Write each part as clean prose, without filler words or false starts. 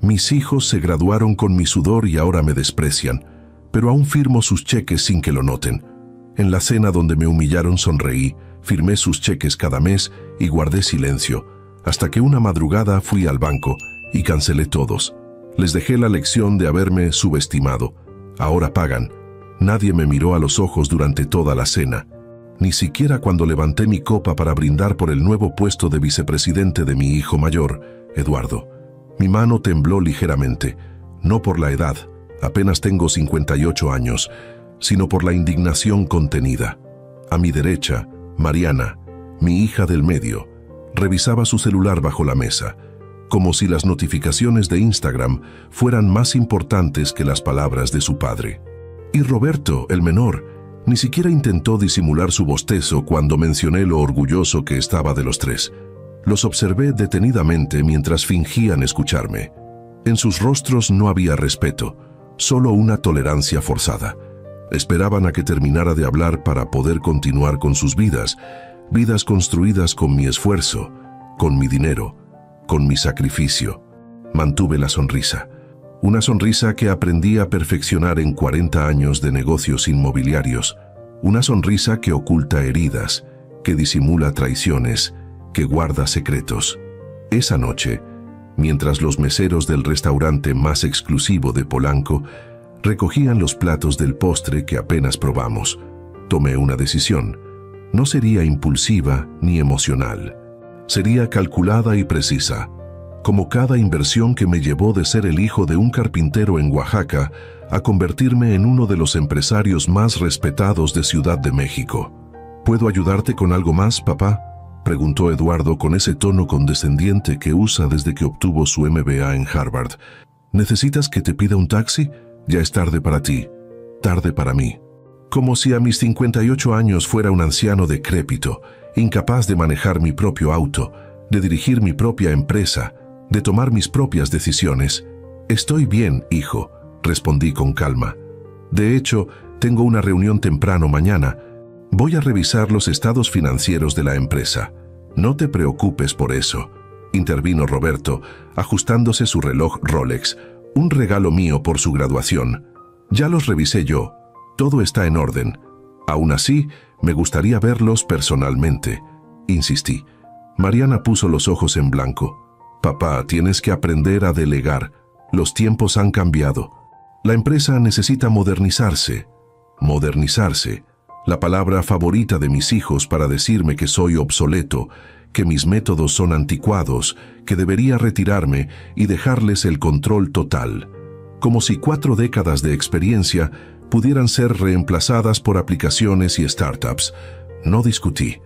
Mis hijos se graduaron con mi sudor y ahora me desprecian, pero aún firmo sus cheques sin que lo noten. En la cena donde me humillaron sonreí, firmé sus cheques cada mes y guardé silencio, hasta que una madrugada fui al banco y cancelé todos. Les dejé la lección de haberme subestimado. Ahora pagan. Nadie me miró a los ojos durante toda la cena. Ni siquiera cuando levanté mi copa para brindar por el nuevo puesto de vicepresidente de mi hijo mayor, Eduardo. Mi mano tembló ligeramente, no por la edad, apenas tengo 58 años, sino por la indignación contenida. A mi derecha, Mariana, mi hija del medio, revisaba su celular bajo la mesa, como si las notificaciones de Instagram fueran más importantes que las palabras de su padre. Y Roberto, el menor, ni siquiera intentó disimular su bostezo cuando mencioné lo orgulloso que estaba de los tres. Los observé detenidamente mientras fingían escucharme. En sus rostros no había respeto, solo una tolerancia forzada. Esperaban a que terminara de hablar para poder continuar con sus vidas, vidas construidas con mi esfuerzo, con mi dinero, con mi sacrificio. Mantuve la sonrisa. Una sonrisa que aprendí a perfeccionar en 40 años de negocios inmobiliarios. Una sonrisa que oculta heridas, que disimula traiciones, que guarda secretos. Esa noche, mientras los meseros del restaurante más exclusivo de Polanco recogían los platos del postre que apenas probamos, tomé una decisión. No sería impulsiva ni emocional. Sería calculada y precisa, como cada inversión que me llevó de ser el hijo de un carpintero en Oaxaca a convertirme en uno de los empresarios más respetados de Ciudad de México. ¿Puedo ayudarte con algo más, papá?, preguntó Eduardo con ese tono condescendiente que usa desde que obtuvo su MBA en Harvard. ¿Necesitas que te pida un taxi? Ya es tarde para ti, tarde para mí. Como si a mis 58 años fuera un anciano decrépito, incapaz de manejar mi propio auto, de dirigir mi propia empresa, de tomar mis propias decisiones. Estoy bien, hijo, respondí con calma. De hecho, tengo una reunión temprano mañana. Voy a revisar los estados financieros de la empresa. No te preocupes por eso, intervino Roberto, ajustándose su reloj Rolex, un regalo mío por su graduación. Ya los revisé yo. Todo está en orden. Aún así, me gustaría verlos personalmente, insistí. Mariana puso los ojos en blanco. Papá, tienes que aprender a delegar. Los tiempos han cambiado. La empresa necesita modernizarse. Modernizarse. La palabra favorita de mis hijos para decirme que soy obsoleto, que mis métodos son anticuados, que debería retirarme y dejarles el control total. Como si 4 décadas de experiencia pudieran ser reemplazadas por aplicaciones y startups. No discutí.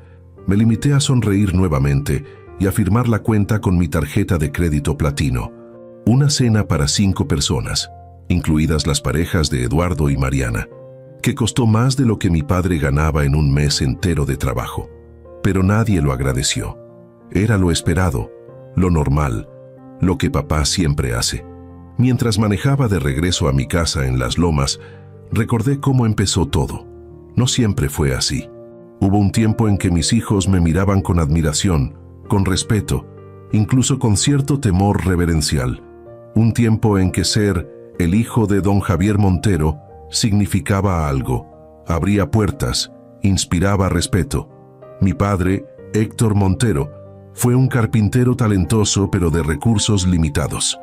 Me limité a sonreír nuevamente y a firmar la cuenta con mi tarjeta de crédito platino. Una cena para 5 personas, incluidas las parejas de Eduardo y Mariana, que costó más de lo que mi padre ganaba en un mes entero de trabajo. Pero nadie lo agradeció. Era lo esperado, lo normal, lo que papá siempre hace. Mientras manejaba de regreso a mi casa en Las Lomas, recordé cómo empezó todo. No siempre fue así. Hubo un tiempo en que mis hijos me miraban con admiración, con respeto, incluso con cierto temor reverencial. Un tiempo en que ser el hijo de don Javier Montero significaba algo, abría puertas, inspiraba respeto. Mi padre, Héctor Montero, fue un carpintero talentoso pero de recursos limitados.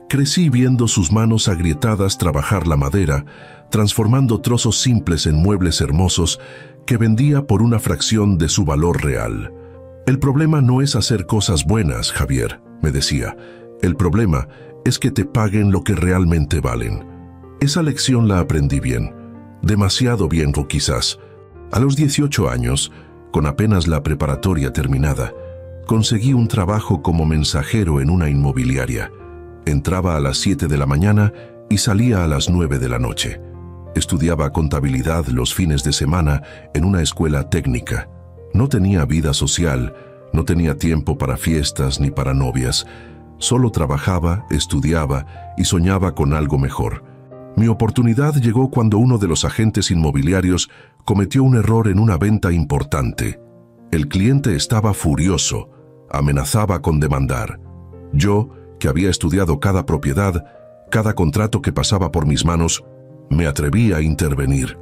Crecí viendo sus manos agrietadas trabajar la madera, transformando trozos simples en muebles hermosos que vendía por una fracción de su valor real. El problema no es hacer cosas buenas, Javier, me decía. El problema es que te paguen lo que realmente valen. Esa lección la aprendí bien, demasiado bien o quizás. A los 18 años, con apenas la preparatoria terminada, conseguí un trabajo como mensajero en una inmobiliaria. Entraba a las 7 de la mañana y salía a las 9 de la noche. Estudiaba contabilidad los fines de semana en una escuela técnica. No tenía vida social, no tenía tiempo para fiestas ni para novias. Solo trabajaba, estudiaba y soñaba con algo mejor. Mi oportunidad llegó cuando uno de los agentes inmobiliarios cometió un error en una venta importante. El cliente estaba furioso, amenazaba con demandar. Yo, que había estudiado cada propiedad, cada contrato que pasaba por mis manos, me atreví a intervenir.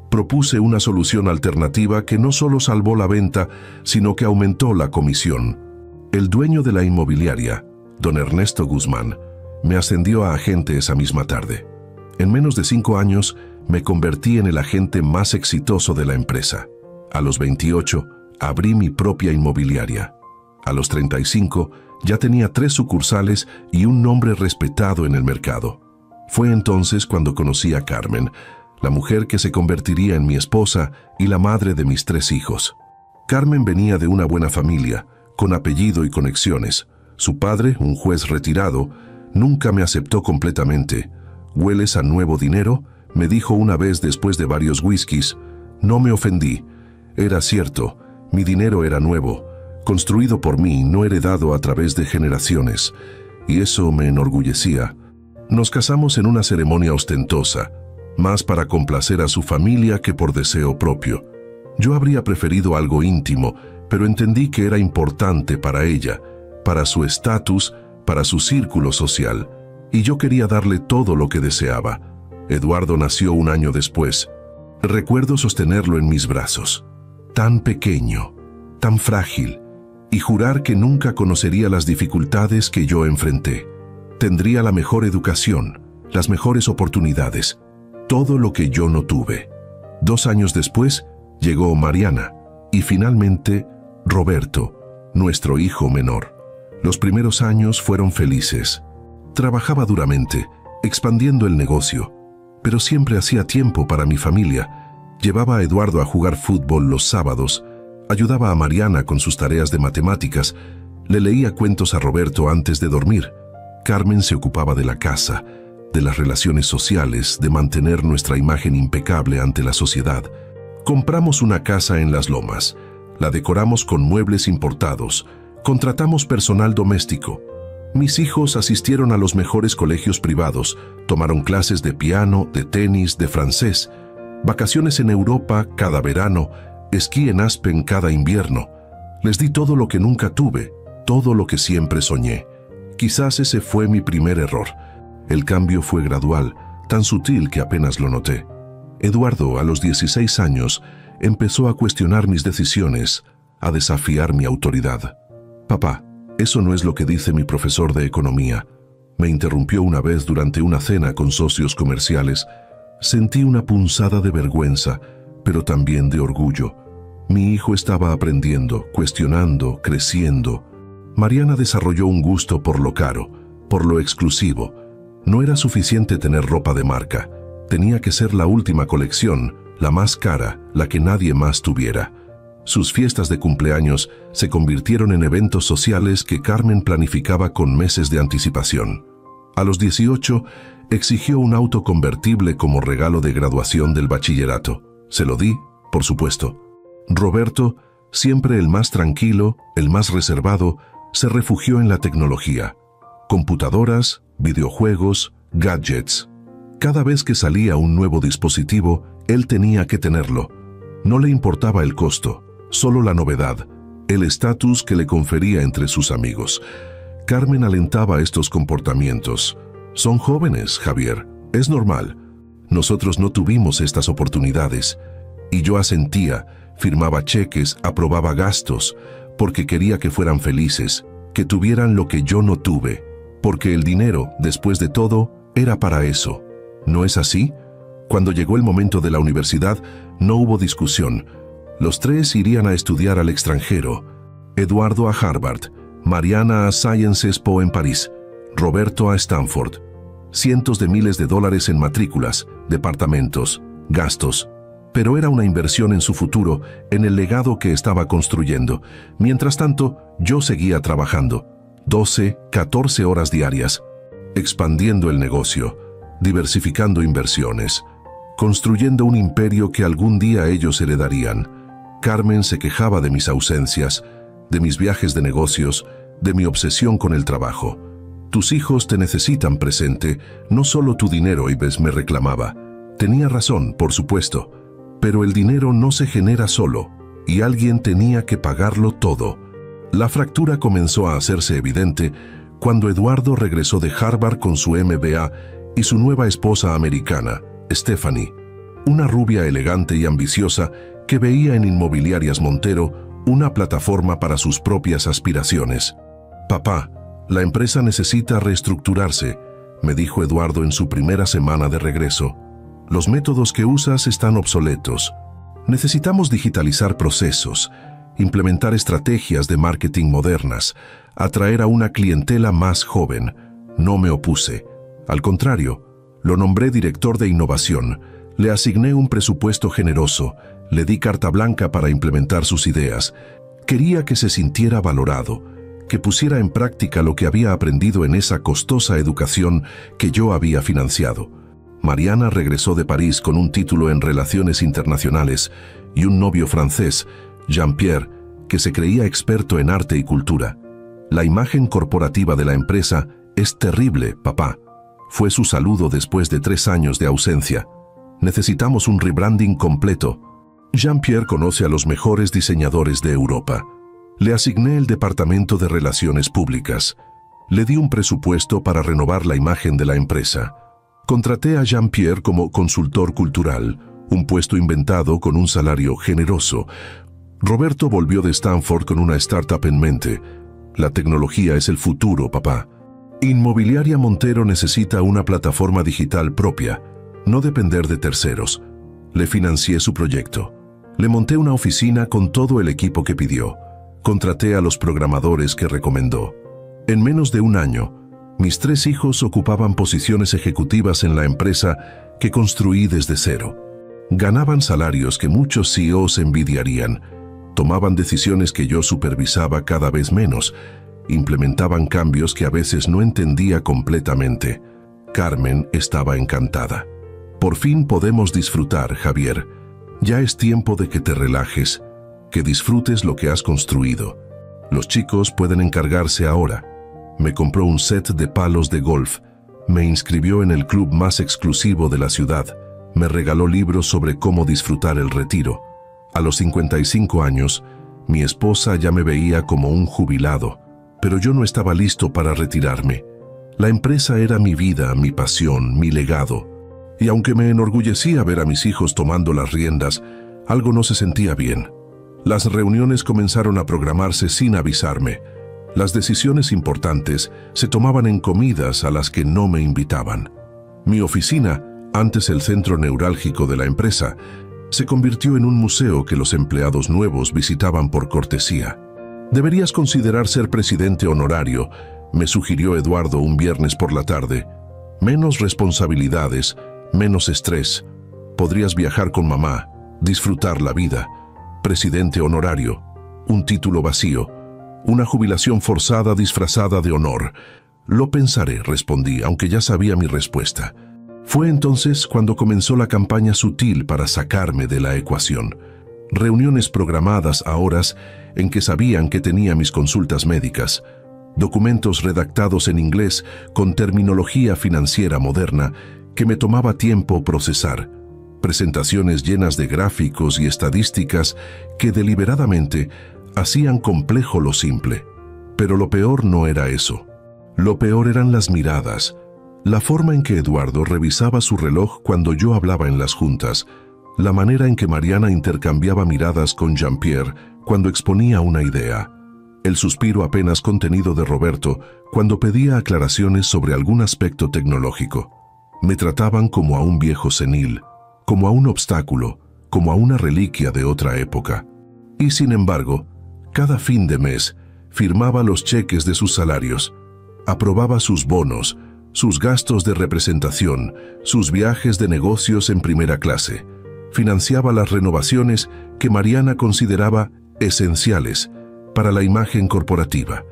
Propuse una solución alternativa que no solo salvó la venta, sino que aumentó la comisión. El dueño de la inmobiliaria, don Ernesto Guzmán, me ascendió a agente esa misma tarde. En menos de 5 años, me convertí en el agente más exitoso de la empresa. A los 28, abrí mi propia inmobiliaria. A los 35, ya tenía 3 sucursales y un nombre respetado en el mercado. Fue entonces cuando conocí a Carmen, la mujer que se convertiría en mi esposa y la madre de mis 3 hijos. Carmen venía de una buena familia, con apellido y conexiones. Su padre, un juez retirado, nunca me aceptó completamente. «¿Hueles a nuevo dinero?», me dijo una vez después de varios whiskies. No me ofendí. Era cierto, mi dinero era nuevo, construido por mí, no heredado a través de generaciones, y eso me enorgullecía. Nos casamos en una ceremonia ostentosa, más para complacer a su familia que por deseo propio. Yo habría preferido algo íntimo, pero entendí que era importante para ella, para su estatus, para su círculo social, y yo quería darle todo lo que deseaba. Eduardo nació un año después. Recuerdo sostenerlo en mis brazos, tan pequeño, tan frágil, y jurar que nunca conocería las dificultades que yo enfrenté. Tendría la mejor educación, las mejores oportunidades, todo lo que yo no tuve. 2 años después, llegó Mariana, y finalmente, Roberto, nuestro hijo menor. Los primeros años fueron felices. Trabajaba duramente, expandiendo el negocio, pero siempre hacía tiempo para mi familia. Llevaba a Eduardo a jugar fútbol los sábados, ayudaba a Mariana con sus tareas de matemáticas, le leía cuentos a Roberto antes de dormir. Carmen se ocupaba de la casa, de las relaciones sociales, de mantener nuestra imagen impecable ante la sociedad. Compramos una casa en Las Lomas, la decoramos con muebles importados, contratamos personal doméstico. Mis hijos asistieron a los mejores colegios privados, tomaron clases de piano, de tenis, de francés, vacaciones en Europa cada verano, esquí en Aspen cada invierno. Les di todo lo que nunca tuve, todo lo que siempre soñé. Quizás ese fue mi primer error. El cambio fue gradual, tan sutil que apenas lo noté. Eduardo, a los 16 años, empezó a cuestionar mis decisiones, a desafiar mi autoridad. «Papá, eso no es lo que dice mi profesor de economía», me interrumpió una vez durante una cena con socios comerciales. Sentí una punzada de vergüenza, pero también de orgullo. Mi hijo estaba aprendiendo, cuestionando, creciendo. Mariana desarrolló un gusto por lo caro, por lo exclusivo. No era suficiente tener ropa de marca. Tenía que ser la última colección, la más cara, la que nadie más tuviera. Sus fiestas de cumpleaños se convirtieron en eventos sociales que Carmen planificaba con meses de anticipación. A los 18, exigió un auto convertible como regalo de graduación del bachillerato. Se lo di, por supuesto. Roberto, siempre el más tranquilo, el más reservado, se refugió en la tecnología. Computadoras, videojuegos, gadgets. Cada vez que salía un nuevo dispositivo, él tenía que tenerlo. No le importaba el costo, solo la novedad, el estatus que le confería entre sus amigos. Carmen alentaba estos comportamientos. «Son jóvenes, Javier, es normal. Nosotros no tuvimos estas oportunidades». Y yo asentía, firmaba cheques, aprobaba gastos, porque quería que fueran felices, que tuvieran lo que yo no tuve, porque el dinero, después de todo, era para eso. ¿No es así? Cuando llegó el momento de la universidad, no hubo discusión. Los 3 irían a estudiar al extranjero. Eduardo a Harvard, Mariana a Sciences Po en París, Roberto a Stanford. Cientos de miles de dólares en matrículas, departamentos, gastos. Pero era una inversión en su futuro, en el legado que estaba construyendo. Mientras tanto, yo seguía trabajando. 12, 14 horas diarias, expandiendo el negocio, diversificando inversiones, construyendo un imperio que algún día ellos heredarían. Carmen se quejaba de mis ausencias, de mis viajes de negocios, de mi obsesión con el trabajo. «Tus hijos te necesitan presente, no solo tu dinero», Ives me reclamaba. Tenía razón, por supuesto, pero el dinero no se genera solo, y alguien tenía que pagarlo todo. La fractura comenzó a hacerse evidente Cuando Eduardo regresó de Harvard con su MBA y su nueva esposa americana, Stephanie, una rubia elegante y ambiciosa que veía en Inmobiliarias Montero una plataforma para sus propias aspiraciones. «Papá, la empresa necesita reestructurarse», me dijo Eduardo en su primera semana de regreso. «Los métodos que usas están obsoletos. Necesitamos digitalizar procesos, implementar estrategias de marketing modernas, atraer a una clientela más joven». No me opuse. Al contrario, lo nombré director de innovación, le asigné un presupuesto generoso, le di carta blanca para implementar sus ideas. Quería que se sintiera valorado, que pusiera en práctica lo que había aprendido en esa costosa educación que yo había financiado. Mariana regresó de París con un título en Relaciones Internacionales y un novio francés, Jean-Pierre, que se creía experto en arte y cultura. «La imagen corporativa de la empresa es terrible, papá», fue su saludo después de 3 años de ausencia. «Necesitamos un rebranding completo». Jean-Pierre conoce a los mejores diseñadores de Europa. Le asigné el departamento de Relaciones Públicas. Le di un presupuesto para renovar la imagen de la empresa. Contraté a Jean-Pierre como consultor cultural, un puesto inventado con un salario generoso. Roberto volvió de Stanford con una startup en mente. «La tecnología es el futuro, papá. Inmobiliaria Montero necesita una plataforma digital propia, no depender de terceros». Le financié su proyecto. Le monté una oficina con todo el equipo que pidió. Contraté a los programadores que recomendó. En menos de un año, mis 3 hijos ocupaban posiciones ejecutivas en la empresa que construí desde cero. Ganaban salarios que muchos CEOs envidiarían. Tomaban decisiones que yo supervisaba cada vez menos. Implementaban cambios que a veces no entendía completamente. Carmen estaba encantada. «Por fin podemos disfrutar, Javier. Ya es tiempo de que te relajes, que disfrutes lo que has construido. Los chicos pueden encargarse ahora». Me compró un set de palos de golf, me inscribió en el club más exclusivo de la ciudad, me regaló libros sobre cómo disfrutar el retiro. A los 55 años, mi esposa ya me veía como un jubilado, pero yo no estaba listo para retirarme. La empresa era mi vida, mi pasión, mi legado. Y aunque me enorgullecía ver a mis hijos tomando las riendas, algo no se sentía bien. Las reuniones comenzaron a programarse sin avisarme. Las decisiones importantes se tomaban en comidas a las que no me invitaban. Mi oficina, antes el centro neurálgico de la empresa, se convirtió en un museo que los empleados nuevos visitaban por cortesía. «Deberías considerar ser presidente honorario», me sugirió Eduardo un viernes por la tarde. «Menos responsabilidades, menos estrés. Podrías viajar con mamá, disfrutar la vida. Presidente honorario, un título vacío, una jubilación forzada disfrazada de honor». «Lo pensaré», respondí, aunque ya sabía mi respuesta. Fue entonces cuando comenzó la campaña sutil para sacarme de la ecuación. Reuniones programadas a horas en que sabían que tenía mis consultas médicas, documentos redactados en inglés con terminología financiera moderna que me tomaba tiempo procesar, presentaciones llenas de gráficos y estadísticas que deliberadamente hacían complejo lo simple. Pero lo peor no era eso. Lo peor eran las miradas, la forma en que Eduardo revisaba su reloj cuando yo hablaba en las juntas, la manera en que Mariana intercambiaba miradas con Jean-Pierre cuando exponía una idea, el suspiro apenas contenido de Roberto cuando pedía aclaraciones sobre algún aspecto tecnológico. Me trataban como a un viejo senil, como a un obstáculo, como a una reliquia de otra época. Y sin embargo, cada fin de mes firmaba los cheques de sus salarios, aprobaba sus bonos, sus gastos de representación, sus viajes de negocios en primera clase, financiaba las renovaciones que Mariana consideraba esenciales para la imagen corporativa,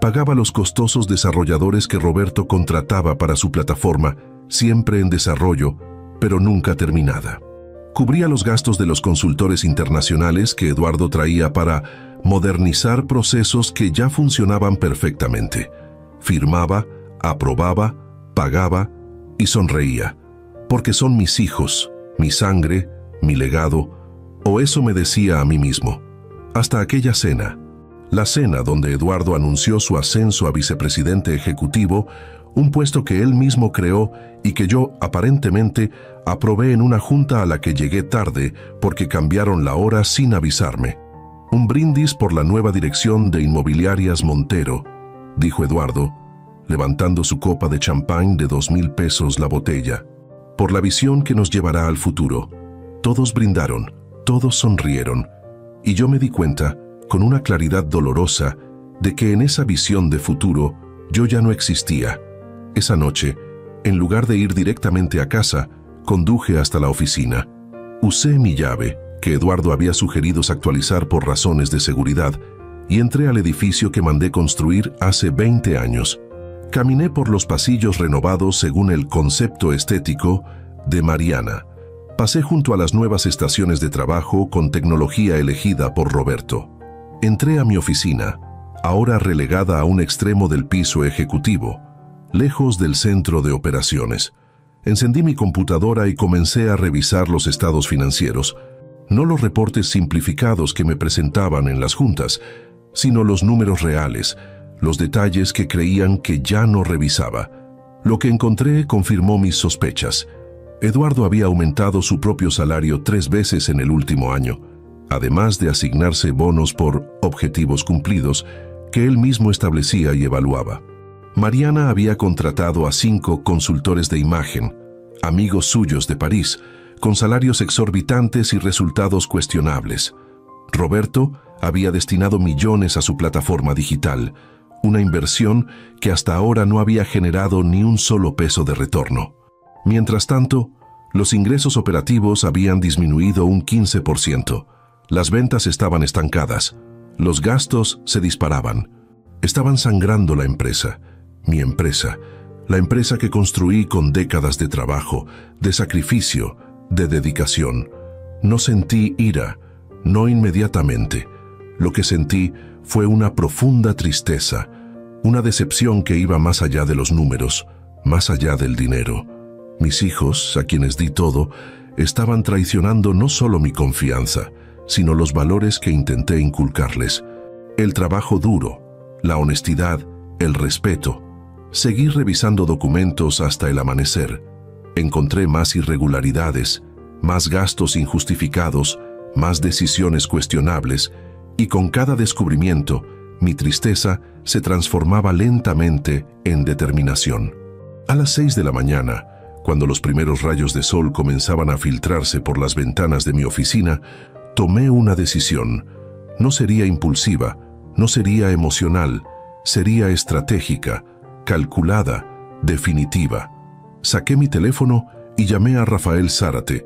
pagaba los costosos desarrolladores que Roberto contrataba para su plataforma, siempre en desarrollo, pero nunca terminada. Cubría los gastos de los consultores internacionales que Eduardo traía para modernizar procesos que ya funcionaban perfectamente. Firmaba, aprobaba, pagaba y sonreía, porque son mis hijos, mi sangre, mi legado, o eso me decía a mí mismo. Hasta aquella cena, La cena donde Eduardo anunció su ascenso a vicepresidente ejecutivo, un puesto que él mismo creó y que yo, aparentemente, aprobé en una junta a la que llegué tarde porque cambiaron la hora sin avisarme. Un brindis por la nueva dirección de Inmobiliarias Montero, dijo Eduardo, levantando su copa de champán de 2,000 pesos la botella. Por la visión que nos llevará al futuro. Todos brindaron, todos sonrieron, y yo me di cuenta, con una claridad dolorosa, de que en esa visión de futuro yo ya no existía. Esa noche, en lugar de ir directamente a casa, conduje hasta la oficina. Usé mi llave, que Eduardo había sugerido actualizar por razones de seguridad, y entré al edificio que mandé construir hace 20 años. Caminé por los pasillos renovados según el concepto estético de Mariana. Pasé junto a las nuevas estaciones de trabajo con tecnología elegida por Roberto. Entré a mi oficina, ahora relegada a un extremo del piso ejecutivo, lejos del centro de operaciones. Encendí mi computadora y comencé a revisar los estados financieros, no los reportes simplificados que me presentaban en las juntas, sino los números reales, los detalles que creían que ya no revisaba. Lo que encontré confirmó mis sospechas. Eduardo había aumentado su propio salario 3 veces en el último año, además de asignarse bonos por objetivos cumplidos que él mismo establecía y evaluaba. Mariana había contratado a 5 consultores de imagen, amigos suyos de París, con salarios exorbitantes y resultados cuestionables. Roberto había destinado millones a su plataforma digital, una inversión que hasta ahora no había generado ni un solo peso de retorno. Mientras tanto, los ingresos operativos habían disminuido un 15%. Las ventas estaban estancadas. Los gastos se disparaban. Estaban sangrando la empresa, mi empresa, la empresa que construí con décadas de trabajo, de sacrificio, de dedicación. No sentí ira, no inmediatamente. Lo que sentí fue una profunda tristeza, una decepción que iba más allá de los números, más allá del dinero. Mis hijos, a quienes di todo, estaban traicionando no solo mi confianza, sino los valores que intenté inculcarles. El trabajo duro, la honestidad, el respeto. Seguí revisando documentos hasta el amanecer. Encontré más irregularidades, más gastos injustificados, más decisiones cuestionables, y con cada descubrimiento, mi tristeza se transformaba lentamente en determinación. A las 6 de la mañana, cuando los primeros rayos de sol comenzaban a filtrarse por las ventanas de mi oficina, tomé una decisión. No sería impulsiva, no sería emocional, sería estratégica, calculada, definitiva. Saqué mi teléfono y llamé a Rafael Zárate,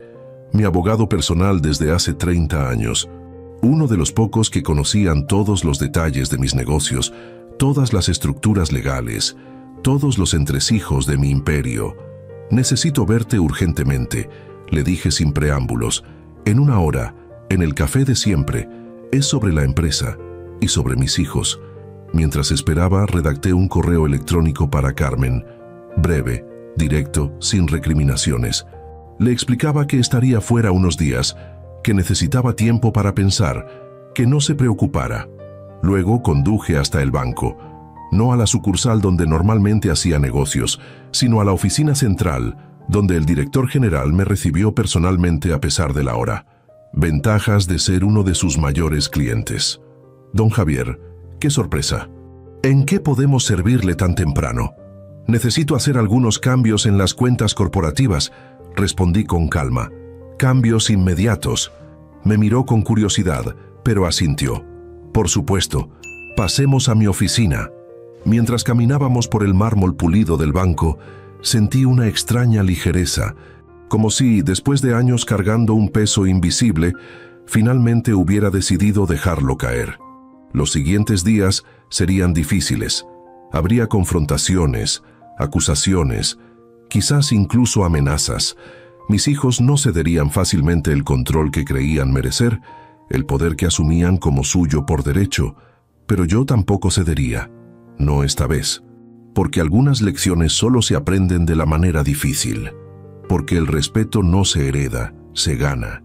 mi abogado personal desde hace 30 años, uno de los pocos que conocían todos los detalles de mis negocios, todas las estructuras legales, todos los entresijos de mi imperio. «Necesito verte urgentemente», le dije sin preámbulos. «En 1 hora, en el café de siempre, es sobre la empresa y sobre mis hijos». Mientras esperaba, redacté un correo electrónico para Carmen, breve, directo, sin recriminaciones. Le explicaba que estaría fuera unos días, que necesitaba tiempo para pensar, que no se preocupara. Luego conduje hasta el banco, no a la sucursal donde normalmente hacía negocios, sino a la oficina central, donde el director general me recibió personalmente a pesar de la hora. Ventajas de ser uno de sus mayores clientes. Don Javier, ¡qué sorpresa! ¿En qué podemos servirle tan temprano? Necesito hacer algunos cambios en las cuentas corporativas, respondí con calma. Cambios inmediatos. Me miró con curiosidad, pero asintió. Por supuesto, pasemos a mi oficina. Mientras caminábamos por el mármol pulido del banco, sentí una extraña ligereza, como si, después de años cargando un peso invisible, finalmente hubiera decidido dejarlo caer. Los siguientes días serían difíciles. Habría confrontaciones, acusaciones, quizás incluso amenazas. Mis hijos no cederían fácilmente el control que creían merecer, el poder que asumían como suyo por derecho, pero yo tampoco cedería. No esta vez, porque algunas lecciones solo se aprenden de la manera difícil, porque el respeto no se hereda, se gana,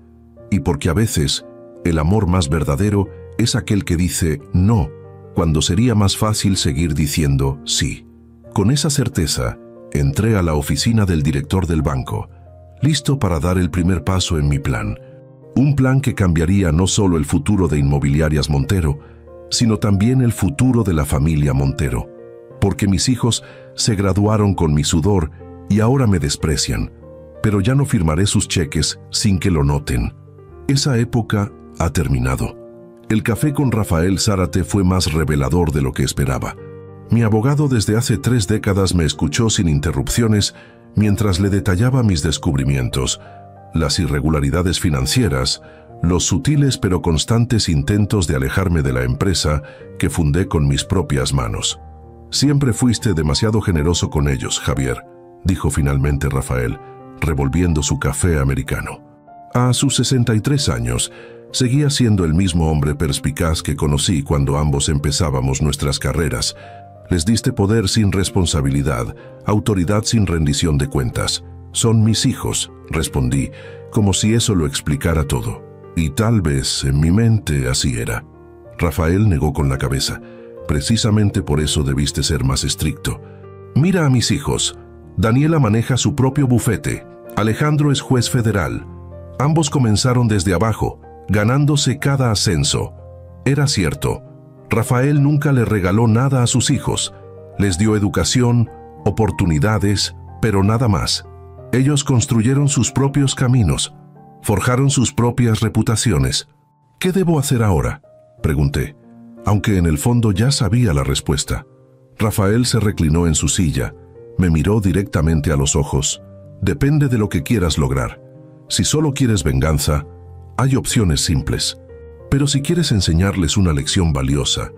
y porque a veces el amor más verdadero es aquel que dice no, cuando sería más fácil seguir diciendo sí. Con esa certeza, entré a la oficina del director del banco, listo para dar el primer paso en mi plan. Un plan que cambiaría no solo el futuro de Inmobiliarias Montero, sino también el futuro de la familia Montero. Porque mis hijos se graduaron con mi sudor y ahora me desprecian, pero ya no firmaré sus cheques sin que lo noten. Esa época ha terminado. El café con Rafael Zárate fue más revelador de lo que esperaba. Mi abogado desde hace 3 décadas me escuchó sin interrupciones mientras le detallaba mis descubrimientos, las irregularidades financieras, los sutiles pero constantes intentos de alejarme de la empresa que fundé con mis propias manos. Siempre fuiste demasiado generoso con ellos, Javier, dijo finalmente Rafael, revolviendo su café americano. A sus 63 años, seguía siendo el mismo hombre perspicaz que conocí cuando ambos empezábamos nuestras carreras. Les diste poder sin responsabilidad, autoridad sin rendición de cuentas. Son mis hijos, respondí, como si eso lo explicara todo. Y tal vez en mi mente así era. Rafael negó con la cabeza. Precisamente por eso debiste ser más estricto. Mira a mis hijos. Daniela maneja su propio bufete. Alejandro es juez federal. Ambos comenzaron desde abajo, ganándose cada ascenso. Era cierto. Rafael nunca le regaló nada a sus hijos. Les dio educación, oportunidades, pero nada más. Ellos construyeron sus propios caminos, forjaron sus propias reputaciones. ¿Qué debo hacer ahora?, pregunté, aunque en el fondo ya sabía la respuesta. Rafael se reclinó en su silla, me miró directamente a los ojos. Depende de lo que quieras lograr. Si solo quieres venganza, hay opciones simples. Pero si quieres enseñarles una lección valiosa,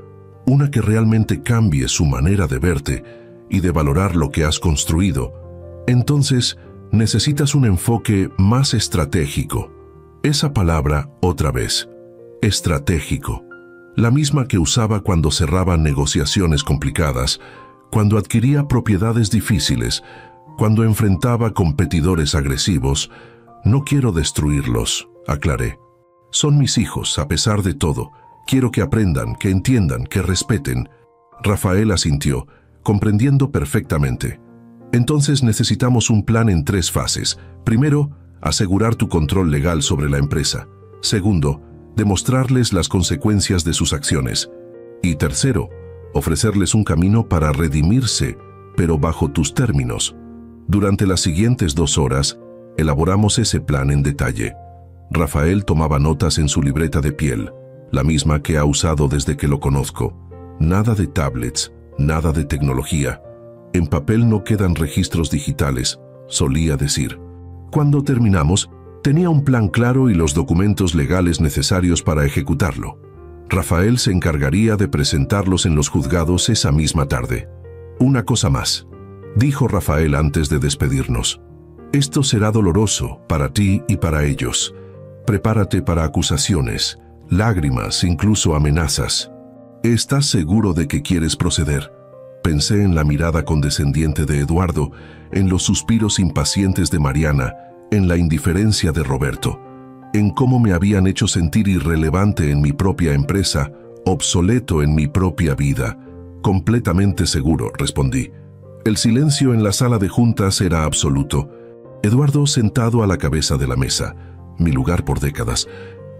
una que realmente cambie su manera de verte y de valorar lo que has construido, entonces necesitas un enfoque más estratégico. Esa palabra, otra vez, estratégico, la misma que usaba cuando cerraba negociaciones complicadas, cuando adquiría propiedades difíciles, cuando enfrentaba competidores agresivos. No quiero destruirlos, aclaré. Son mis hijos, a pesar de todo. Quiero que aprendan, que entiendan, que respeten. Rafael asintió, comprendiendo perfectamente. Entonces necesitamos un plan en 3 fases. Primero, asegurar tu control legal sobre la empresa. Segundo, demostrarles las consecuencias de sus acciones. Y tercero, ofrecerles un camino para redimirse, pero bajo tus términos. Durante las siguientes 2 horas, elaboramos ese plan en detalle. Rafael tomaba notas en su libreta de piel, la misma que ha usado desde que lo conozco. Nada de tablets, nada de tecnología. En papel no quedan registros digitales, solía decir. Cuando terminamos, tenía un plan claro y los documentos legales necesarios para ejecutarlo. Rafael se encargaría de presentarlos en los juzgados esa misma tarde. Una cosa más, dijo Rafael antes de despedirnos. Esto será doloroso para ti y para ellos. Prepárate para acusaciones, lágrimas, incluso amenazas. ¿Estás seguro de que quieres proceder? Pensé en la mirada condescendiente de Eduardo, en los suspiros impacientes de Mariana, en la indiferencia de Roberto, en cómo me habían hecho sentir irrelevante en mi propia empresa, obsoleto en mi propia vida. Completamente seguro, respondí. El silencio en la sala de juntas era absoluto. Eduardo, sentado a la cabeza de la mesa, mi lugar por décadas,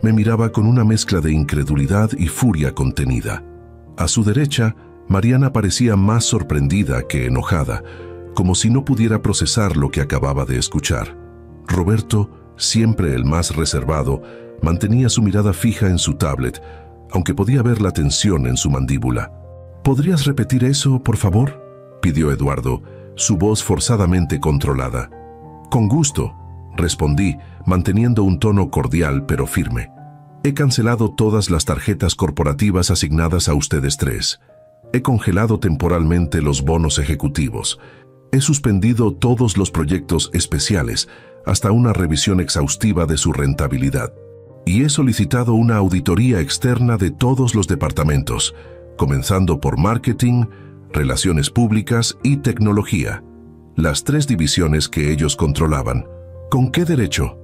me miraba con una mezcla de incredulidad y furia contenida. A su derecha, Mariana parecía más sorprendida que enojada, como si no pudiera procesar lo que acababa de escuchar. Roberto, siempre el más reservado, mantenía su mirada fija en su tablet, aunque podía ver la tensión en su mandíbula. ¿Podrías repetir eso, por favor?, pidió Eduardo, su voz forzadamente controlada. Con gusto, respondí, manteniendo un tono cordial pero firme. He cancelado todas las tarjetas corporativas asignadas a ustedes 3. He congelado temporalmente los bonos ejecutivos. He suspendido todos los proyectos especiales hasta una revisión exhaustiva de su rentabilidad. Y he solicitado una auditoría externa de todos los departamentos, comenzando por marketing, relaciones públicas y tecnología. Las 3 divisiones que ellos controlaban. ¿Con qué derecho?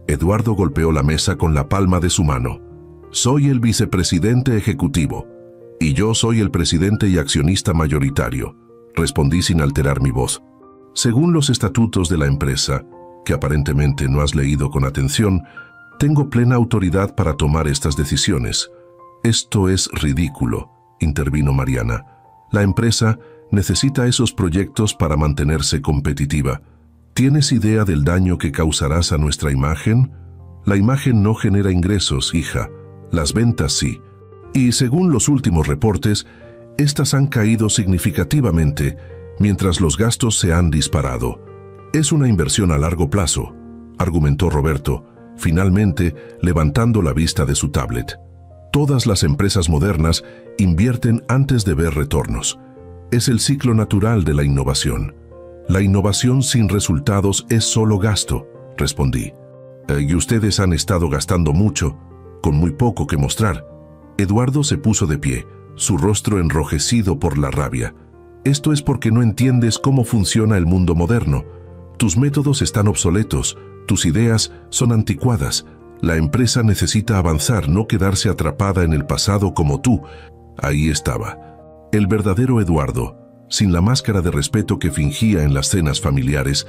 Eduardo golpeó la mesa con la palma de su mano. Soy el vicepresidente ejecutivo. Y yo soy el presidente y accionista mayoritario, respondí sin alterar mi voz. Según los estatutos de la empresa, que aparentemente no has leído con atención, tengo plena autoridad para tomar estas decisiones. Esto es ridículo, intervino Mariana. La empresa necesita esos proyectos para mantenerse competitiva. ¿Tienes idea del daño que causarás a nuestra imagen? La imagen no genera ingresos, hija. Las ventas sí. Y según los últimos reportes, estas han caído significativamente mientras los gastos se han disparado. Es una inversión a largo plazo, argumentó Roberto, finalmente levantando la vista de su tablet. Todas las empresas modernas invierten antes de ver retornos. Es el ciclo natural de la innovación. La innovación sin resultados es solo gasto, respondí. Y ustedes han estado gastando mucho, con muy poco que mostrar. Eduardo se puso de pie, su rostro enrojecido por la rabia. Esto es porque no entiendes cómo funciona el mundo moderno. Tus métodos están obsoletos, tus ideas son anticuadas. La empresa necesita avanzar, no quedarse atrapada en el pasado como tú. Ahí estaba, el verdadero Eduardo, sin la máscara de respeto que fingía en las cenas familiares,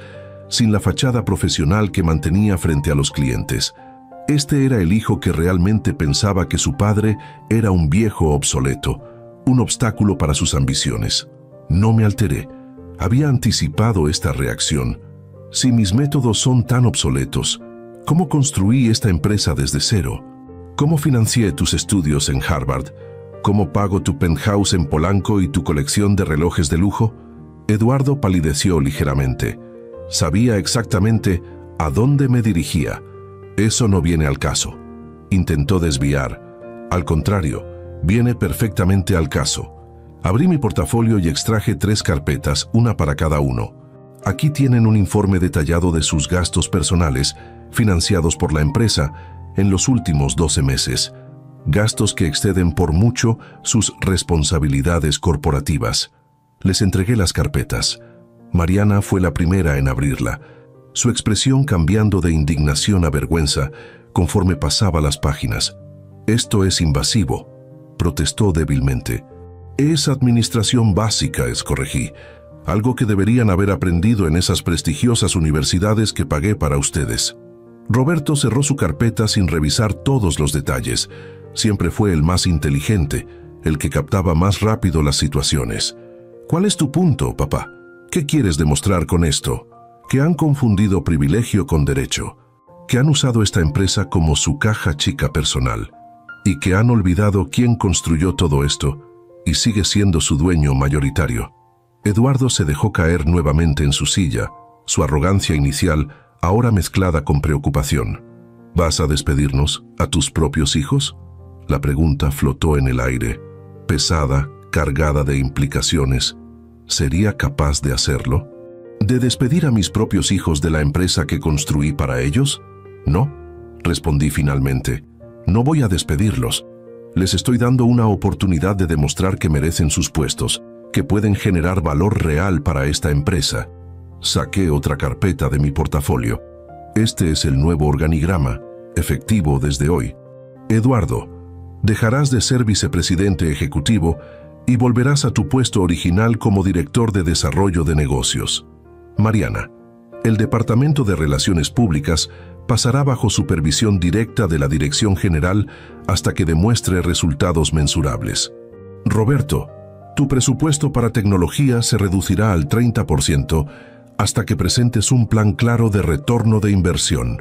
sin la fachada profesional que mantenía frente a los clientes. Este era el hijo que realmente pensaba que su padre era un viejo obsoleto, un obstáculo para sus ambiciones. No me alteré. Había anticipado esta reacción. Si mis métodos son tan obsoletos, ¿cómo construí esta empresa desde cero? ¿Cómo financié tus estudios en Harvard? ¿Cómo pago tu penthouse en Polanco y tu colección de relojes de lujo? Eduardo palideció ligeramente. Sabía exactamente a dónde me dirigía. Eso no viene al caso. Intentó desviar. Al contrario, viene perfectamente al caso. Abrí mi portafolio y extraje 3 carpetas, una para cada uno. Aquí tienen un informe detallado de sus gastos personales, financiados por la empresa, en los últimos 12 meses. Gastos que exceden por mucho sus responsabilidades corporativas. Les entregué las carpetas. Mariana fue la primera en abrirla, su expresión cambiando de indignación a vergüenza conforme pasaba las páginas. «Esto es invasivo», protestó débilmente. «Es administración básica», corregí. «Algo que deberían haber aprendido en esas prestigiosas universidades que pagué para ustedes». Roberto cerró su carpeta sin revisar todos los detalles. Siempre fue el más inteligente, el que captaba más rápido las situaciones. «¿Cuál es tu punto, papá? ¿Qué quieres demostrar con esto?» «Que han confundido privilegio con derecho, que han usado esta empresa como su caja chica personal y que han olvidado quién construyó todo esto y sigue siendo su dueño mayoritario». Eduardo se dejó caer nuevamente en su silla, su arrogancia inicial ahora mezclada con preocupación. «¿Vas a despedirnos a tus propios hijos?». La pregunta flotó en el aire, pesada, cargada de implicaciones. ¿Sería capaz de hacerlo? ¿De despedir a mis propios hijos de la empresa que construí para ellos? No, respondí finalmente. No voy a despedirlos. Les estoy dando una oportunidad de demostrar que merecen sus puestos, que pueden generar valor real para esta empresa. Saqué otra carpeta de mi portafolio. Este es el nuevo organigrama, efectivo desde hoy. Eduardo, dejarás de ser vicepresidente ejecutivo y volverás a tu puesto original como director de desarrollo de negocios. Mariana, el Departamento de Relaciones Públicas pasará bajo supervisión directa de la Dirección General hasta que demuestre resultados mensurables. Roberto, tu presupuesto para tecnología se reducirá al 30% hasta que presentes un plan claro de retorno de inversión.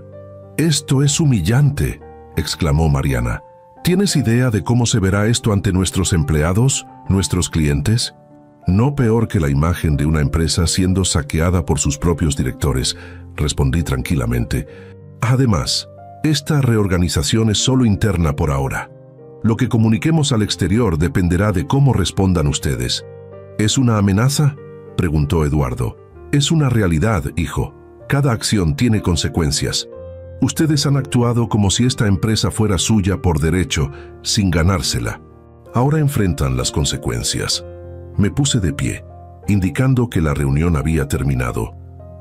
«Esto es humillante», exclamó Mariana. ¿Tienes idea de cómo se verá esto ante nuestros empleados, nuestros clientes? «No peor que la imagen de una empresa siendo saqueada por sus propios directores», respondí tranquilamente. «Además, esta reorganización es solo interna por ahora. Lo que comuniquemos al exterior dependerá de cómo respondan ustedes». «¿Es una amenaza?», preguntó Eduardo. «Es una realidad, hijo. Cada acción tiene consecuencias. Ustedes han actuado como si esta empresa fuera suya por derecho, sin ganársela. Ahora enfrentan las consecuencias». Me puse de pie, indicando que la reunión había terminado.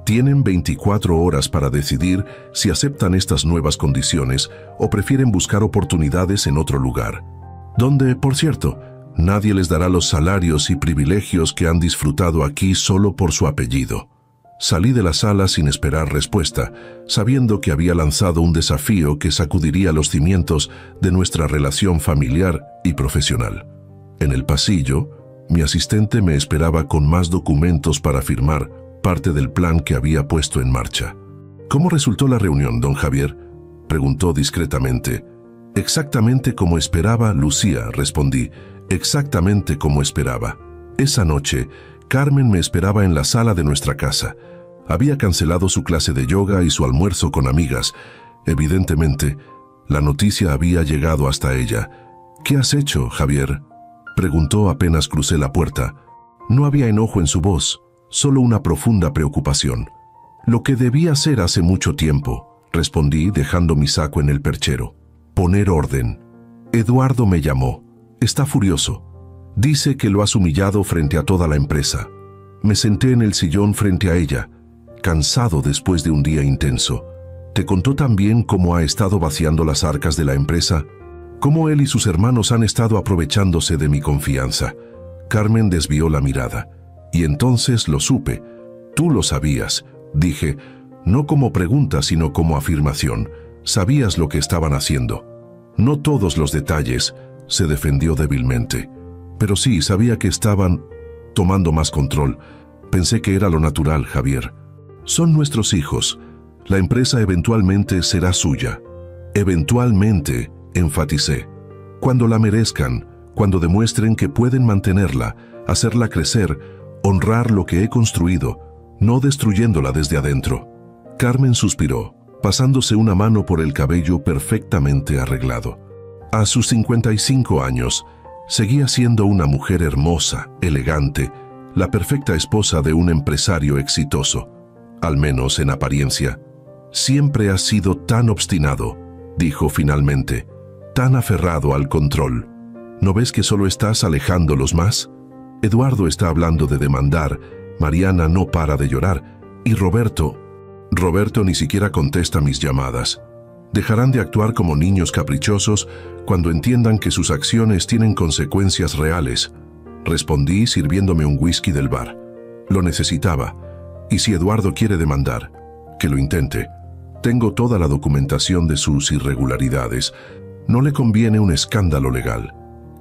Tienen 24 horas para decidir si aceptan estas nuevas condiciones o prefieren buscar oportunidades en otro lugar. Donde, por cierto, Nadie les dará los salarios y privilegios que han disfrutado aquí solo por su apellido. Salí de la sala sin esperar respuesta, sabiendo que había lanzado un desafío que sacudiría los cimientos de nuestra relación familiar y profesional. En el pasillo, mi asistente me esperaba con más documentos para firmar parte del plan que había puesto en marcha. ¿Cómo resultó la reunión, don Javier?, preguntó discretamente. Exactamente como esperaba, Lucía, respondí. Exactamente como esperaba. Esa noche, Carmen me esperaba en la sala de nuestra casa. Había cancelado su clase de yoga y su almuerzo con amigas. Evidentemente, la noticia había llegado hasta ella. ¿Qué has hecho, Javier?, preguntó apenas crucé la puerta. No había enojo en su voz, solo una profunda preocupación. Lo que debía hacer hace mucho tiempo, respondí dejando mi saco en el perchero. Poner orden. Eduardo me llamó. Está furioso. Dice que lo has humillado frente a toda la empresa. Me senté en el sillón frente a ella, cansado después de un día intenso. ¿Te contó también cómo ha estado vaciando las arcas de la empresa? ¿Cómo él y sus hermanos han estado aprovechándose de mi confianza? Carmen desvió la mirada. Y entonces lo supe. Tú lo sabías, dije, no como pregunta sino como afirmación. Sabías lo que estaban haciendo. No todos los detalles, se defendió débilmente. Pero sí, sabía que estaban tomando más control. Pensé que era lo natural, Javier. Son nuestros hijos. La empresa eventualmente será suya. Eventualmente, enfaticé. Cuando la merezcan, cuando demuestren que pueden mantenerla, hacerla crecer, honrar lo que he construido, no destruyéndola desde adentro. Carmen suspiró, pasándose una mano por el cabello perfectamente arreglado. A sus 55 años, seguía siendo una mujer hermosa, elegante, la perfecta esposa de un empresario exitoso, al menos en apariencia. Siempre has sido tan obstinado, dijo finalmente, tan aferrado al control. ¿No ves que solo estás alejándolos más? Eduardo está hablando de demandar, Mariana no para de llorar, y Roberto ni siquiera contesta mis llamadas. Dejarán de actuar como niños caprichosos cuando entiendan que sus acciones tienen consecuencias reales. Respondí sirviéndome un whisky del bar. Lo necesitaba, y si Eduardo quiere demandar, que lo intente. Tengo toda la documentación de sus irregularidades. No le conviene un escándalo legal.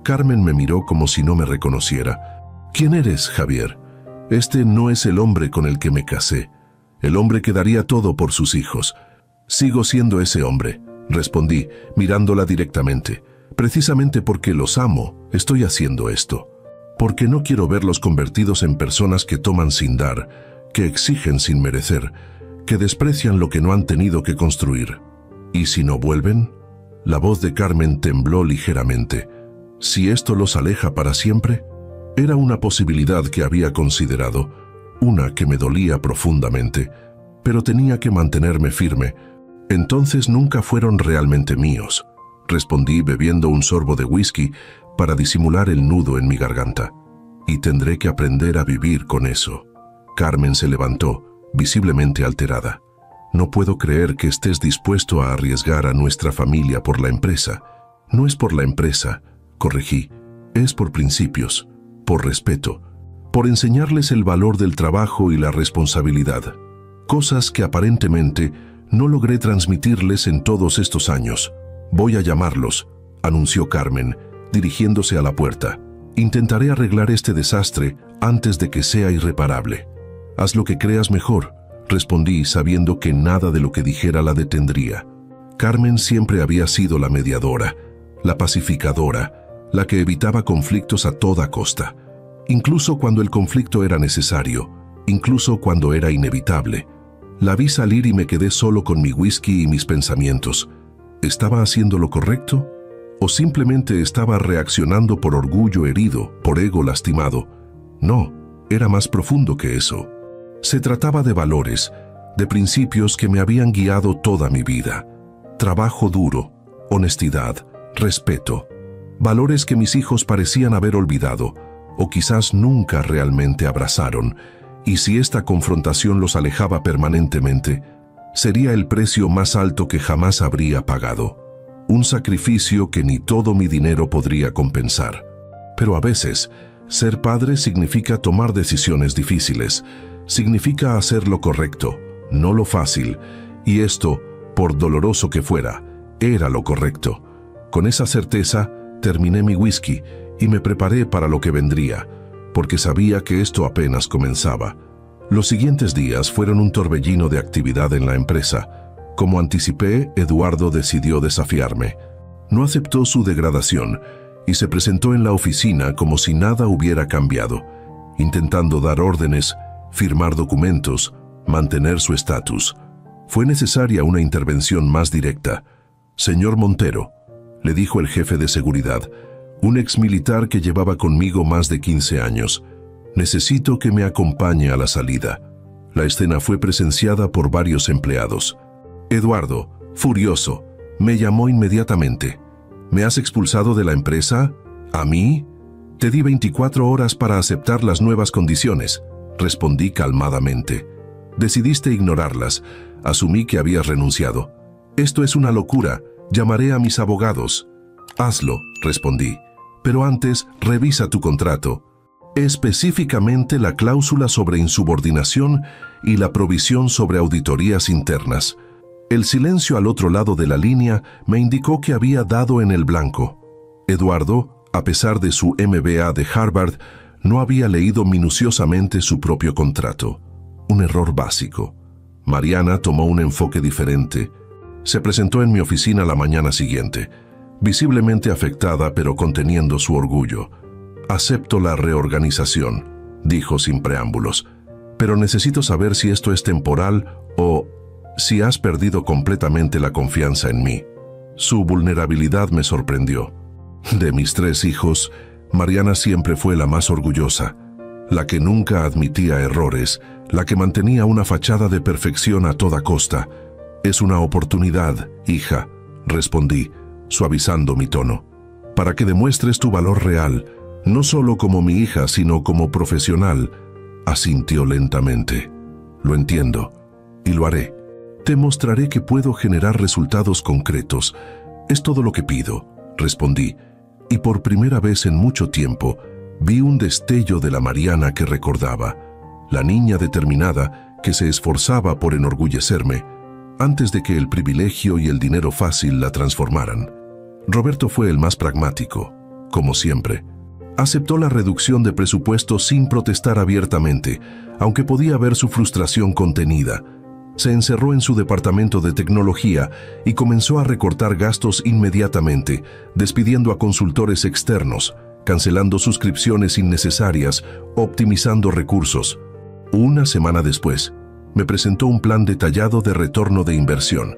Carmen me miró como si no me reconociera. ¿Quién eres, Javier? Este no es el hombre con el que me casé. El hombre que daría todo por sus hijos. Sigo siendo ese hombre, respondí, mirándola directamente. Precisamente porque los amo, estoy haciendo esto. Porque no quiero verlos convertidos en personas que toman sin dar, que exigen sin merecer, que desprecian lo que no han tenido que construir. ¿Y si no vuelven? La voz de Carmen tembló ligeramente. ¿Si esto los aleja para siempre? Era una posibilidad que había considerado, una que me dolía profundamente, pero tenía que mantenerme firme. Entonces nunca fueron realmente míos, respondí bebiendo un sorbo de whisky para disimular el nudo en mi garganta. Y tendré que aprender a vivir con eso. Carmen se levantó, visiblemente alterada. No puedo creer que estés dispuesto a arriesgar a nuestra familia por la empresa. No es por la empresa, corregí, es por principios, por respeto, por enseñarles el valor del trabajo y la responsabilidad. Cosas que aparentemente no logré transmitirles en todos estos años. Voy a llamarlos, anunció Carmen, dirigiéndose a la puerta. Intentaré arreglar este desastre antes de que sea irreparable. Haz lo que creas mejor, respondí sabiendo que nada de lo que dijera la detendría. Carmen siempre había sido la mediadora, la pacificadora, la que evitaba conflictos a toda costa, incluso cuando el conflicto era necesario, incluso cuando era inevitable. La vi salir y me quedé solo con mi whisky y mis pensamientos. ¿Estaba haciendo lo correcto? ¿O simplemente estaba reaccionando por orgullo herido, por ego lastimado? No, era más profundo que eso. Se trataba de valores, de principios que me habían guiado toda mi vida. Trabajo duro, honestidad, respeto. Valores que mis hijos parecían haber olvidado, o quizás nunca realmente abrazaron, y si esta confrontación los alejaba permanentemente, sería el precio más alto que jamás habría pagado. Un sacrificio que ni todo mi dinero podría compensar. Pero a veces, ser padre significa tomar decisiones difíciles, significa hacer lo correcto, no lo fácil, y esto, por doloroso que fuera, era lo correcto. Con esa certeza, terminé mi whisky y me preparé para lo que vendría, porque sabía que esto apenas comenzaba. Los siguientes días fueron un torbellino de actividad en la empresa. Como anticipé, Eduardo decidió desafiarme. No aceptó su degradación y se presentó en la oficina como si nada hubiera cambiado, intentando dar órdenes, firmar documentos, mantener su estatus. Fue necesaria una intervención más directa. «Señor Montero», le dijo el jefe de seguridad, un exmilitar que llevaba conmigo más de 15 años, «necesito que me acompañe a la salida». La escena fue presenciada por varios empleados. Eduardo, furioso, me llamó inmediatamente. «¿Me has expulsado de la empresa? ¿A mí? Te di 24 horas para aceptar las nuevas condiciones», respondí calmadamente. «Decidiste ignorarlas. Asumí que habías renunciado. Esto es una locura. Llamaré a mis abogados». «Hazlo», respondí. «Pero antes, revisa tu contrato. Específicamente la cláusula sobre insubordinación y la provisión sobre auditorías internas». El silencio al otro lado de la línea me indicó que había dado en el blanco. Eduardo, a pesar de su MBA de Harvard, no había leído minuciosamente su propio contrato. Un error básico. Mariana tomó un enfoque diferente. Se presentó en mi oficina la mañana siguiente, visiblemente afectada pero conteniendo su orgullo. «Acepto la reorganización», dijo sin preámbulos, «pero necesito saber si esto es temporal o si has perdido completamente la confianza en mí». Su vulnerabilidad me sorprendió. De mis 3 hijos, Mariana siempre fue la más orgullosa, la que nunca admitía errores, la que mantenía una fachada de perfección a toda costa. «Es una oportunidad, hija», respondí, suavizando mi tono, «para que demuestres tu valor real, no solo como mi hija, sino como profesional». Asintió lentamente. «Lo entiendo, y lo haré. Te mostraré que puedo generar resultados concretos. Es todo lo que pido», respondí, y por primera vez en mucho tiempo vi un destello de la Mariana que recordaba, la niña determinada que se esforzaba por enorgullecerme antes de que el privilegio y el dinero fácil la transformaran. Roberto fue el más pragmático, como siempre. Aceptó la reducción de presupuesto sin protestar abiertamente, aunque podía ver su frustración contenida. Se encerró en su departamento de tecnología y comenzó a recortar gastos inmediatamente, despidiendo a consultores externos, cancelando suscripciones innecesarias, optimizando recursos. Una semana después, me presentó un plan detallado de retorno de inversión,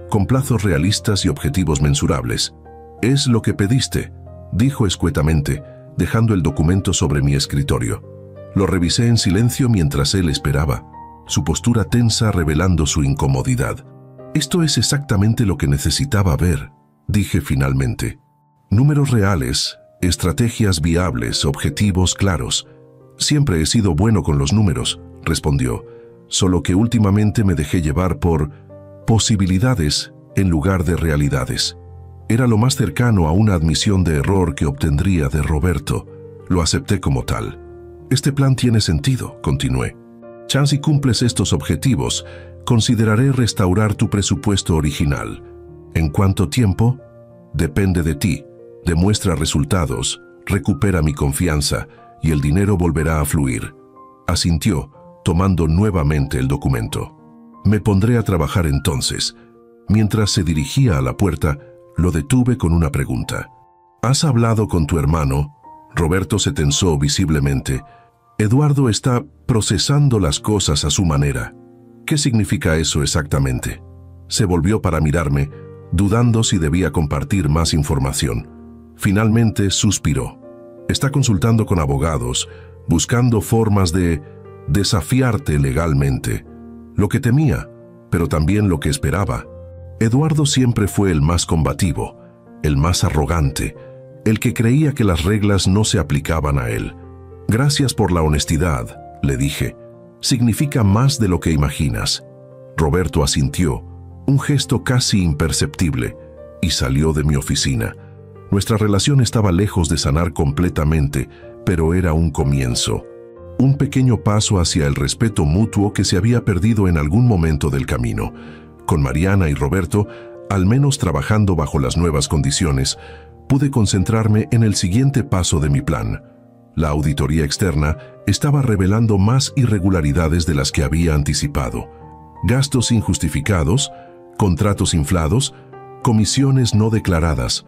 con plazos realistas y objetivos mensurables. «Es lo que pediste», dijo escuetamente, dejando el documento sobre mi escritorio. Lo revisé en silencio mientras él esperaba, su postura tensa revelando su incomodidad. «Esto es exactamente lo que necesitaba ver», dije finalmente. «Números reales, estrategias viables, objetivos claros. Siempre he sido bueno con los números», respondió, «solo que últimamente me dejé llevar por posibilidades en lugar de realidades». Era lo más cercano a una admisión de error que obtendría de Roberto. Lo acepté como tal. «Este plan tiene sentido», continué. «Chance y cumples estos objetivos, consideraré restaurar tu presupuesto original. ¿En cuánto tiempo? Depende de ti. Demuestra resultados, recupera mi confianza y el dinero volverá a fluir». Asintió, tomando nuevamente el documento. «Me pondré a trabajar entonces». Mientras se dirigía a la puerta, lo detuve con una pregunta. «¿Has hablado con tu hermano?» Roberto se tensó visiblemente. «Eduardo está procesando las cosas a su manera». «¿Qué significa eso exactamente?» Se volvió para mirarme, dudando si debía compartir más información. Finalmente suspiró. «Está consultando con abogados, buscando formas de desafiarte legalmente». Lo que temía, pero también lo que esperaba. Eduardo siempre fue el más combativo, el más arrogante, el que creía que las reglas no se aplicaban a él. «Gracias por la honestidad», le dije. «Significa más de lo que imaginas». Roberto asintió, un gesto casi imperceptible, y salió de mi oficina. Nuestra relación estaba lejos de sanar completamente, pero era un comienzo. Un pequeño paso hacia el respeto mutuo que se había perdido en algún momento del camino. Con Mariana y Roberto, al menos trabajando bajo las nuevas condiciones, pude concentrarme en el siguiente paso de mi plan. La auditoría externa estaba revelando más irregularidades de las que había anticipado. Gastos injustificados, contratos inflados, comisiones no declaradas.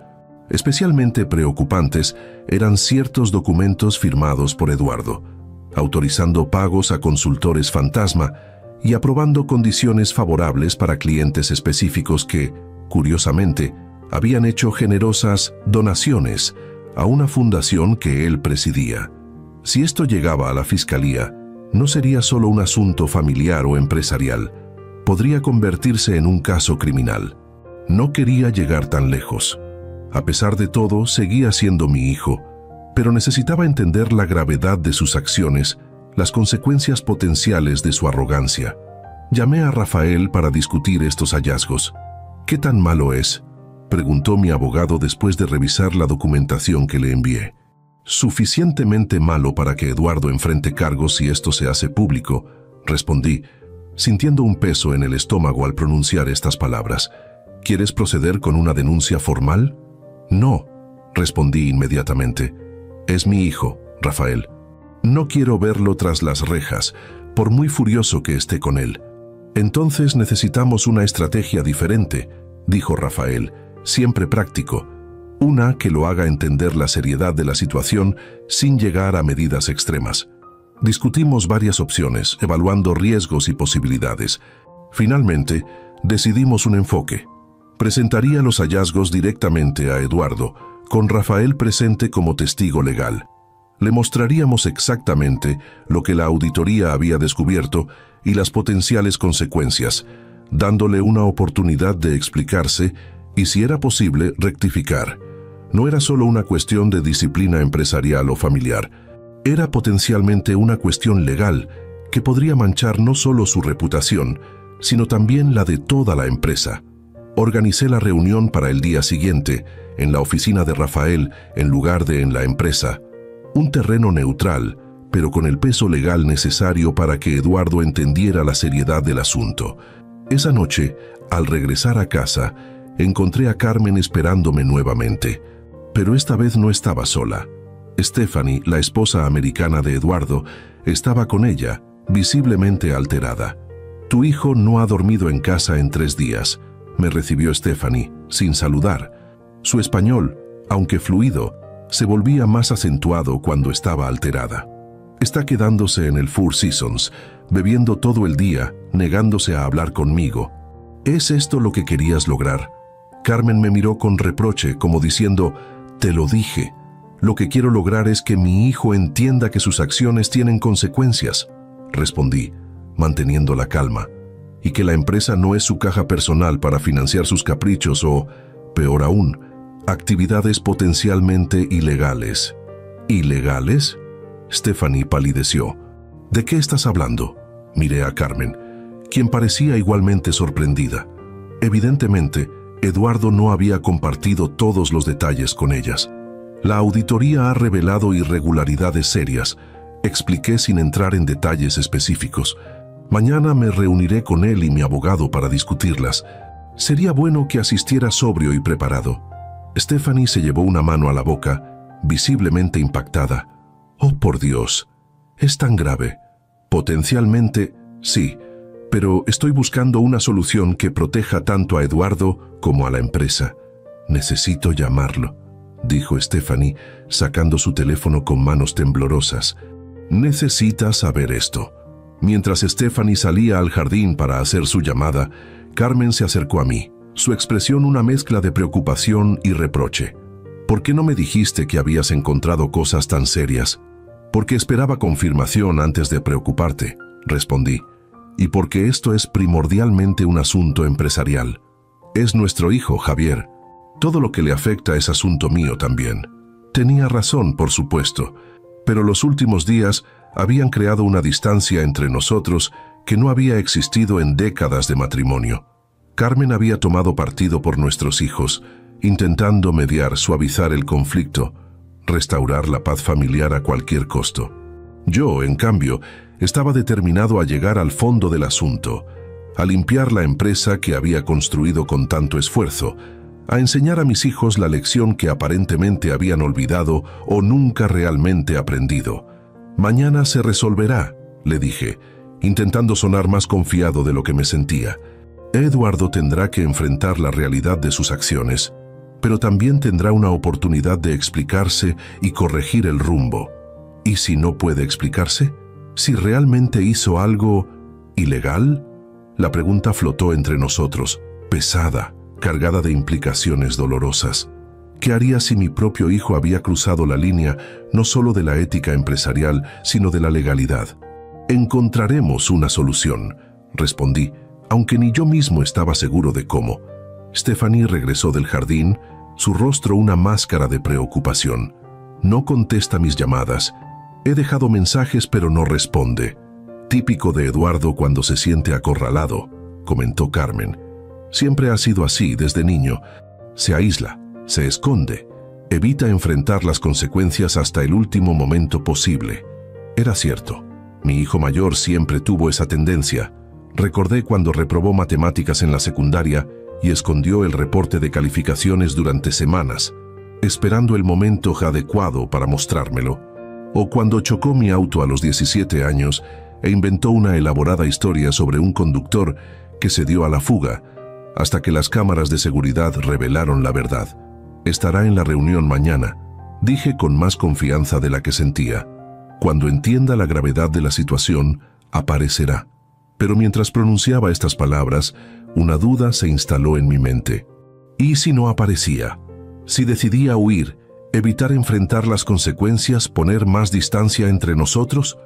Especialmente preocupantes eran ciertos documentos firmados por Eduardo, autorizando pagos a consultores fantasma y aprobando condiciones favorables para clientes específicos que, curiosamente, habían hecho generosas donaciones a una fundación que él presidía. Si esto llegaba a la fiscalía, no sería solo un asunto familiar o empresarial, podría convertirse en un caso criminal. No quería llegar tan lejos. A pesar de todo, seguía siendo mi hijo, pero necesitaba entender la gravedad de sus acciones, las consecuencias potenciales de su arrogancia. Llamé a Rafael para discutir estos hallazgos. ¿Qué tan malo es?, preguntó mi abogado después de revisar la documentación que le envié. Suficientemente malo para que Eduardo enfrente cargos si esto se hace público, respondí, sintiendo un peso en el estómago al pronunciar estas palabras. ¿Quieres proceder con una denuncia formal? No, respondí inmediatamente. Es mi hijo, Rafael. No quiero verlo tras las rejas, por muy furioso que esté con él. Entonces necesitamos una estrategia diferente, dijo Rafael, siempre práctico. Una que lo haga entender la seriedad de la situación sin llegar a medidas extremas. Discutimos varias opciones, evaluando riesgos y posibilidades. Finalmente, decidimos un enfoque. Presentaría los hallazgos directamente a Eduardo, con Rafael presente como testigo legal. Le mostraríamos exactamente lo que la auditoría había descubierto y las potenciales consecuencias, dándole una oportunidad de explicarse y, si era posible, rectificar. No era solo una cuestión de disciplina empresarial o familiar, era potencialmente una cuestión legal que podría manchar no solo su reputación, sino también la de toda la empresa. Organicé la reunión para el día siguiente, en la oficina de Rafael en lugar de en la empresa. Un terreno neutral, pero con el peso legal necesario para que Eduardo entendiera la seriedad del asunto. Esa noche, al regresar a casa, encontré a Carmen esperándome nuevamente. Pero esta vez no estaba sola. Stephanie, la esposa americana de Eduardo, estaba con ella, visiblemente alterada. «Tu hijo no ha dormido en casa en 3 días», me recibió Stephanie, sin saludar. Su español, aunque fluido, se volvía más acentuado cuando estaba alterada. «Está quedándose en el Four Seasons, bebiendo todo el día, negándose a hablar conmigo. ¿Es esto lo que querías lograr?». Carmen me miró con reproche, como diciendo, «Te lo dije. Lo que quiero lograr es que mi hijo entienda que sus acciones tienen consecuencias», respondí, manteniendo la calma, «y que la empresa no es su caja personal para financiar sus caprichos o, peor aún, actividades potencialmente ilegales». «¿Ilegales?», Stephanie palideció. «¿De qué estás hablando?», miré a Carmen, quien parecía igualmente sorprendida. Evidentemente, Eduardo no había compartido todos los detalles con ellas. «La auditoría ha revelado irregularidades serias», expliqué sin entrar en detalles específicos. «Mañana me reuniré con él y mi abogado para discutirlas. Sería bueno que asistiera sobrio y preparado». Stephanie se llevó una mano a la boca, visiblemente impactada. «Oh, por Dios, ¿es tan grave?». «Potencialmente, sí, pero estoy buscando una solución que proteja tanto a Eduardo como a la empresa. Necesito llamarlo», dijo Stephanie, sacando su teléfono con manos temblorosas. «Necesitas saber esto». Mientras Stephanie salía al jardín para hacer su llamada, Carmen se acercó a mí, su expresión una mezcla de preocupación y reproche. «¿Por qué no me dijiste que habías encontrado cosas tan serias?». «Porque esperaba confirmación antes de preocuparte», respondí. «Y porque esto es primordialmente un asunto empresarial. Es nuestro hijo, Javier. Todo lo que le afecta es asunto mío también». Tenía razón, por supuesto, pero los últimos días habían creado una distancia entre nosotros que no había existido en décadas de matrimonio. Carmen había tomado partido por nuestros hijos, intentando mediar, suavizar el conflicto, restaurar la paz familiar a cualquier costo. Yo, en cambio, estaba determinado a llegar al fondo del asunto, a limpiar la empresa que había construido con tanto esfuerzo, a enseñar a mis hijos la lección que aparentemente habían olvidado o nunca realmente aprendido. «Mañana se resolverá», le dije, intentando sonar más confiado de lo que me sentía. Eduardo tendrá que enfrentar la realidad de sus acciones, pero también tendrá una oportunidad de explicarse y corregir el rumbo. ¿Y si no puede explicarse? ¿Si realmente hizo algo ilegal? La pregunta flotó entre nosotros, pesada, cargada de implicaciones dolorosas. ¿Qué haría si mi propio hijo había cruzado la línea no solo de la ética empresarial, sino de la legalidad? «Encontraremos una solución», respondí, aunque ni yo mismo estaba seguro de cómo. Stephanie regresó del jardín, su rostro una máscara de preocupación. No contesta mis llamadas. He dejado mensajes pero no responde. «Típico de Eduardo cuando se siente acorralado», comentó Carmen. «Siempre ha sido así desde niño. Se aísla, se esconde, evita enfrentar las consecuencias hasta el último momento posible». Era cierto. Mi hijo mayor siempre tuvo esa tendencia. Recordé cuando reprobó matemáticas en la secundaria y escondió el reporte de calificaciones durante semanas, esperando el momento adecuado para mostrármelo. O cuando chocó mi auto a los 17 años e inventó una elaborada historia sobre un conductor que se dio a la fuga, hasta que las cámaras de seguridad revelaron la verdad. «Estará en la reunión mañana», dije con más confianza de la que sentía. «Cuando entienda la gravedad de la situación, aparecerá». Pero mientras pronunciaba estas palabras, una duda se instaló en mi mente. ¿Y si no aparecía? Si decidía huir, evitar enfrentar las consecuencias, poner más distancia entre nosotros.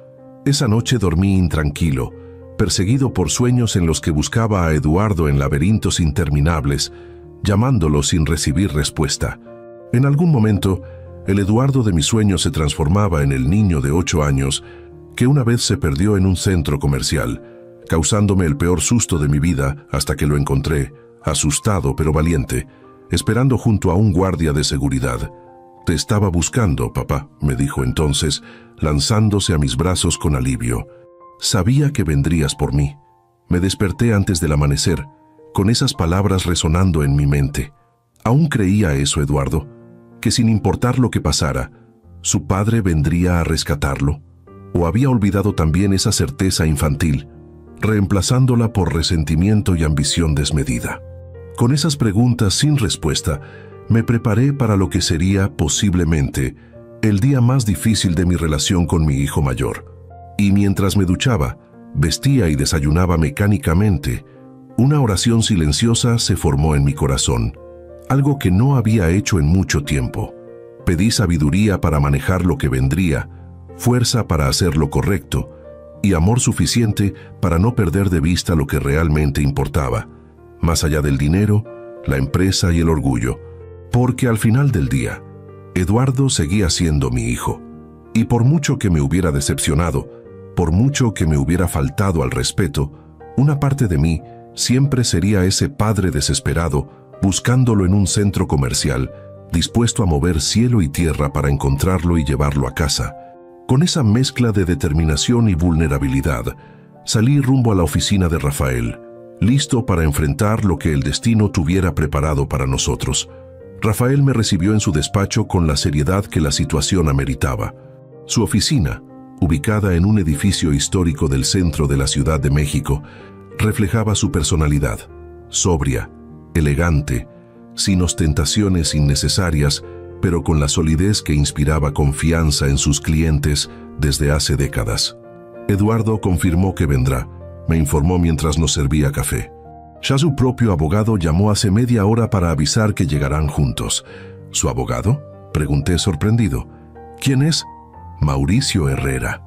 Esa noche dormí intranquilo, perseguido por sueños en los que buscaba a Eduardo en laberintos interminables, llamándolo sin recibir respuesta. En algún momento, el Eduardo de mis sueños se transformaba en el niño de 8 años que una vez se perdió en un centro comercial, causándome el peor susto de mi vida hasta que lo encontré, asustado pero valiente, esperando junto a un guardia de seguridad. «Te estaba buscando, papá», me dijo entonces, lanzándose a mis brazos con alivio. «Sabía que vendrías por mí». Me desperté antes del amanecer, con esas palabras resonando en mi mente. ¿Aún creía eso Eduardo? ¿Que sin importar lo que pasara, su padre vendría a rescatarlo? ¿O había olvidado también esa certeza infantil, reemplazándola por resentimiento y ambición desmedida? Con esas preguntas sin respuesta, me preparé para lo que sería, posiblemente, el día más difícil de mi relación con mi hijo mayor. Y mientras me duchaba, vestía y desayunaba mecánicamente, una oración silenciosa se formó en mi corazón, algo que no había hecho en mucho tiempo. Pedí sabiduría para manejar lo que vendría, fuerza para hacer lo correcto, y amor suficiente para no perder de vista lo que realmente importaba, más allá del dinero, la empresa y el orgullo, porque al final del día, Eduardo seguía siendo mi hijo, y por mucho que me hubiera decepcionado, por mucho que me hubiera faltado al respeto, una parte de mí siempre sería ese padre desesperado buscándolo en un centro comercial, dispuesto a mover cielo y tierra para encontrarlo y llevarlo a casa. Con esa mezcla de determinación y vulnerabilidad, salí rumbo a la oficina de Rafael, listo para enfrentar lo que el destino tuviera preparado para nosotros. Rafael me recibió en su despacho con la seriedad que la situación ameritaba. Su oficina, ubicada en un edificio histórico del centro de la Ciudad de México, reflejaba su personalidad, sobria, elegante, sin ostentaciones innecesarias, pero con la solidez que inspiraba confianza en sus clientes desde hace décadas. Eduardo confirmó que vendrá, me informó mientras nos servía café. Ya su propio abogado llamó hace media hora para avisar que llegarán juntos. ¿Su abogado?, pregunté sorprendido. ¿Quién es? Mauricio Herrera.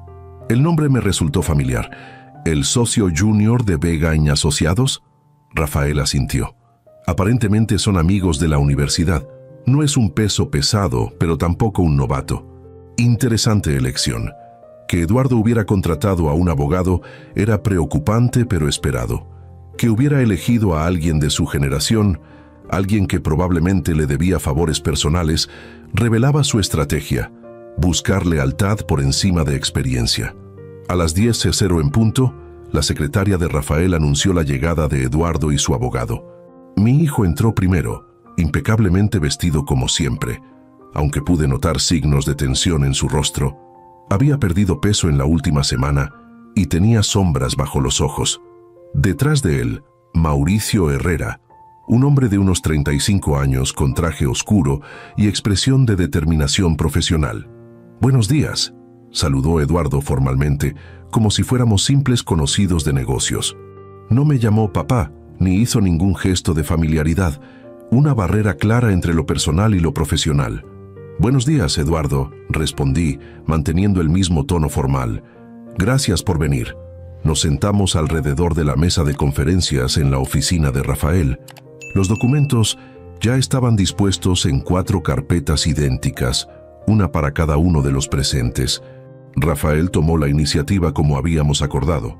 El nombre me resultó familiar. ¿El socio junior de Vega y Asociados? Rafael asintió. Aparentemente son amigos de la universidad. No es un peso pesado, pero tampoco un novato. Interesante elección. Que Eduardo hubiera contratado a un abogado era preocupante pero esperado. Que hubiera elegido a alguien de su generación, alguien que probablemente le debía favores personales, revelaba su estrategia: buscar lealtad por encima de experiencia. A las 10:00 en punto, la secretaria de Rafael anunció la llegada de Eduardo y su abogado. Mi hijo entró primero, impecablemente vestido como siempre, aunque pude notar signos de tensión en su rostro. Había perdido peso en la última semana y tenía sombras bajo los ojos. Detrás de él, Mauricio Herrera, un hombre de unos 35 años con traje oscuro y expresión de determinación profesional. «Buenos días», saludó Eduardo formalmente, como si fuéramos simples conocidos de negocios. No me llamó papá, ni hizo ningún gesto de familiaridad, una barrera clara entre lo personal y lo profesional. «Buenos días, Eduardo», respondí, manteniendo el mismo tono formal. «Gracias por venir». Nos sentamos alrededor de la mesa de conferencias en la oficina de Rafael. Los documentos ya estaban dispuestos en 4 carpetas idénticas, una para cada uno de los presentes. Rafael tomó la iniciativa como habíamos acordado.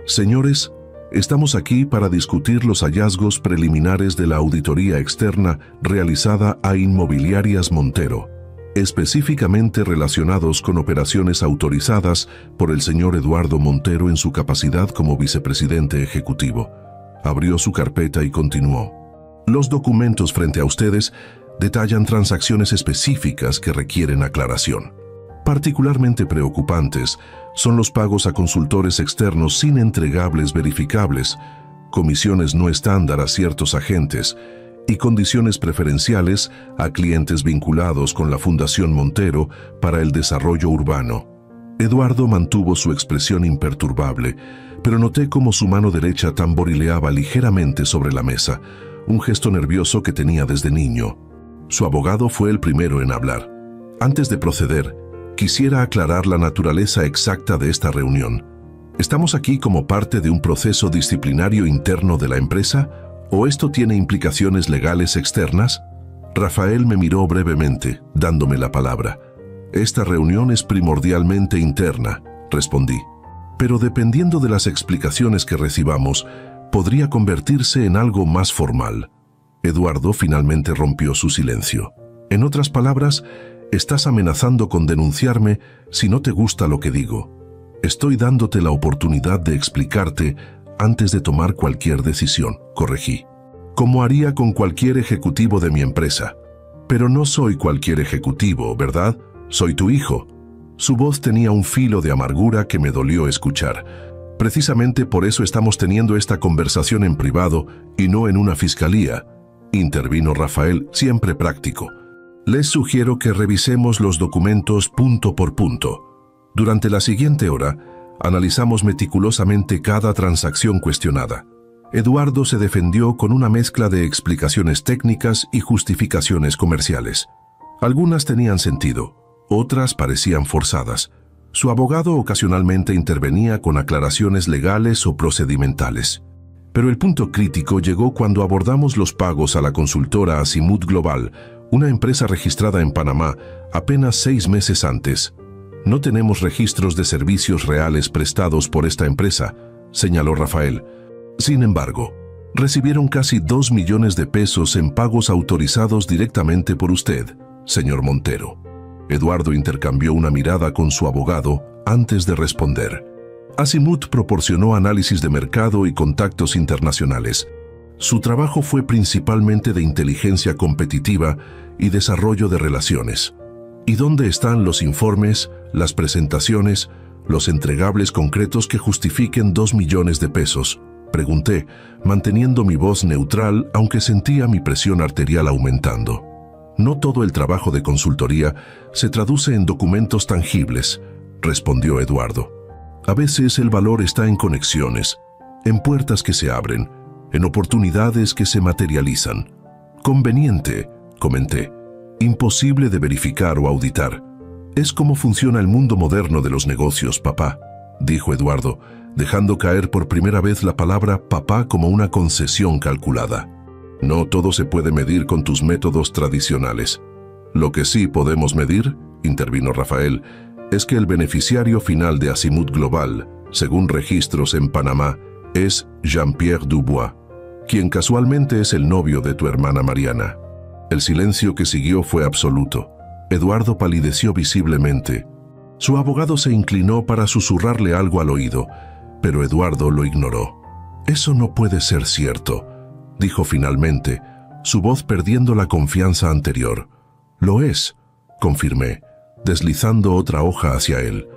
«Señores, estamos aquí para discutir los hallazgos preliminares de la auditoría externa realizada a Inmobiliarias Montero, específicamente relacionados con operaciones autorizadas por el señor Eduardo Montero en su capacidad como vicepresidente ejecutivo». Abrió su carpeta y continuó. «Los documentos frente a ustedes detallan transacciones específicas que requieren aclaración. Particularmente preocupantes son los pagos a consultores externos sin entregables verificables, comisiones no estándar a ciertos agentes y condiciones preferenciales a clientes vinculados con la Fundación Montero para el desarrollo urbano». Eduardo mantuvo su expresión imperturbable, pero noté cómo su mano derecha tamborileaba ligeramente sobre la mesa, un gesto nervioso que tenía desde niño. Su abogado fue el primero en hablar. «Antes de proceder, quisiera aclarar la naturaleza exacta de esta reunión. ¿Estamos aquí como parte de un proceso disciplinario interno de la empresa o esto tiene implicaciones legales externas?» Rafael me miró brevemente, dándome la palabra. «Esta reunión es primordialmente interna», respondí. «Pero dependiendo de las explicaciones que recibamos, podría convertirse en algo más formal». Eduardo finalmente rompió su silencio. «En otras palabras, estás amenazando con denunciarme si no te gusta lo que digo. Estoy dándote la oportunidad de explicarte antes de tomar cualquier decisión», corregí. «Como haría con cualquier ejecutivo de mi empresa». «Pero no soy cualquier ejecutivo, ¿verdad? Soy tu hijo». Su voz tenía un filo de amargura que me dolió escuchar. «Precisamente por eso estamos teniendo esta conversación en privado y no en una fiscalía», intervino Rafael, siempre práctico. «Les sugiero que revisemos los documentos punto por punto. Durante la siguiente hora, analizamos meticulosamente cada transacción cuestionada». Eduardo se defendió con una mezcla de explicaciones técnicas y justificaciones comerciales. Algunas tenían sentido, otras parecían forzadas. Su abogado ocasionalmente intervenía con aclaraciones legales o procedimentales. Pero el punto crítico llegó cuando abordamos los pagos a la consultora Azimut Global, una empresa registrada en Panamá, apenas 6 meses antes. «No tenemos registros de servicios reales prestados por esta empresa», señaló Rafael. «Sin embargo, recibieron casi 2 millones de pesos en pagos autorizados directamente por usted, señor Montero». Eduardo intercambió una mirada con su abogado antes de responder. Azimut proporcionó análisis de mercado y contactos internacionales. Su trabajo fue principalmente de inteligencia competitiva y desarrollo de relaciones. ¿Y dónde están los informes, las presentaciones, los entregables concretos que justifiquen 2 millones de pesos? Pregunté, manteniendo mi voz neutral, aunque sentía mi presión arterial aumentando. «No todo el trabajo de consultoría se traduce en documentos tangibles», respondió Eduardo. «A veces el valor está en conexiones, en puertas que se abren, en oportunidades que se materializan. Conveniente», comenté, «imposible de verificar o auditar. Es como funciona el mundo moderno de los negocios, papá», dijo Eduardo, dejando caer por primera vez la palabra papá como una concesión calculada. «No todo se puede medir con tus métodos tradicionales. Lo que sí podemos medir», intervino Rafael, «es que el beneficiario final de Azimut Global, según registros en Panamá, es Jean-Pierre Dubois. quien casualmente es el novio de tu hermana Mariana. El silencio que siguió fue absoluto. Eduardo palideció visiblemente. Su abogado se inclinó para susurrarle algo al oído, pero Eduardo lo ignoró. «Eso no puede ser cierto», dijo finalmente, su voz perdiendo la confianza anterior. «Lo es», confirmé, deslizando otra hoja hacia él.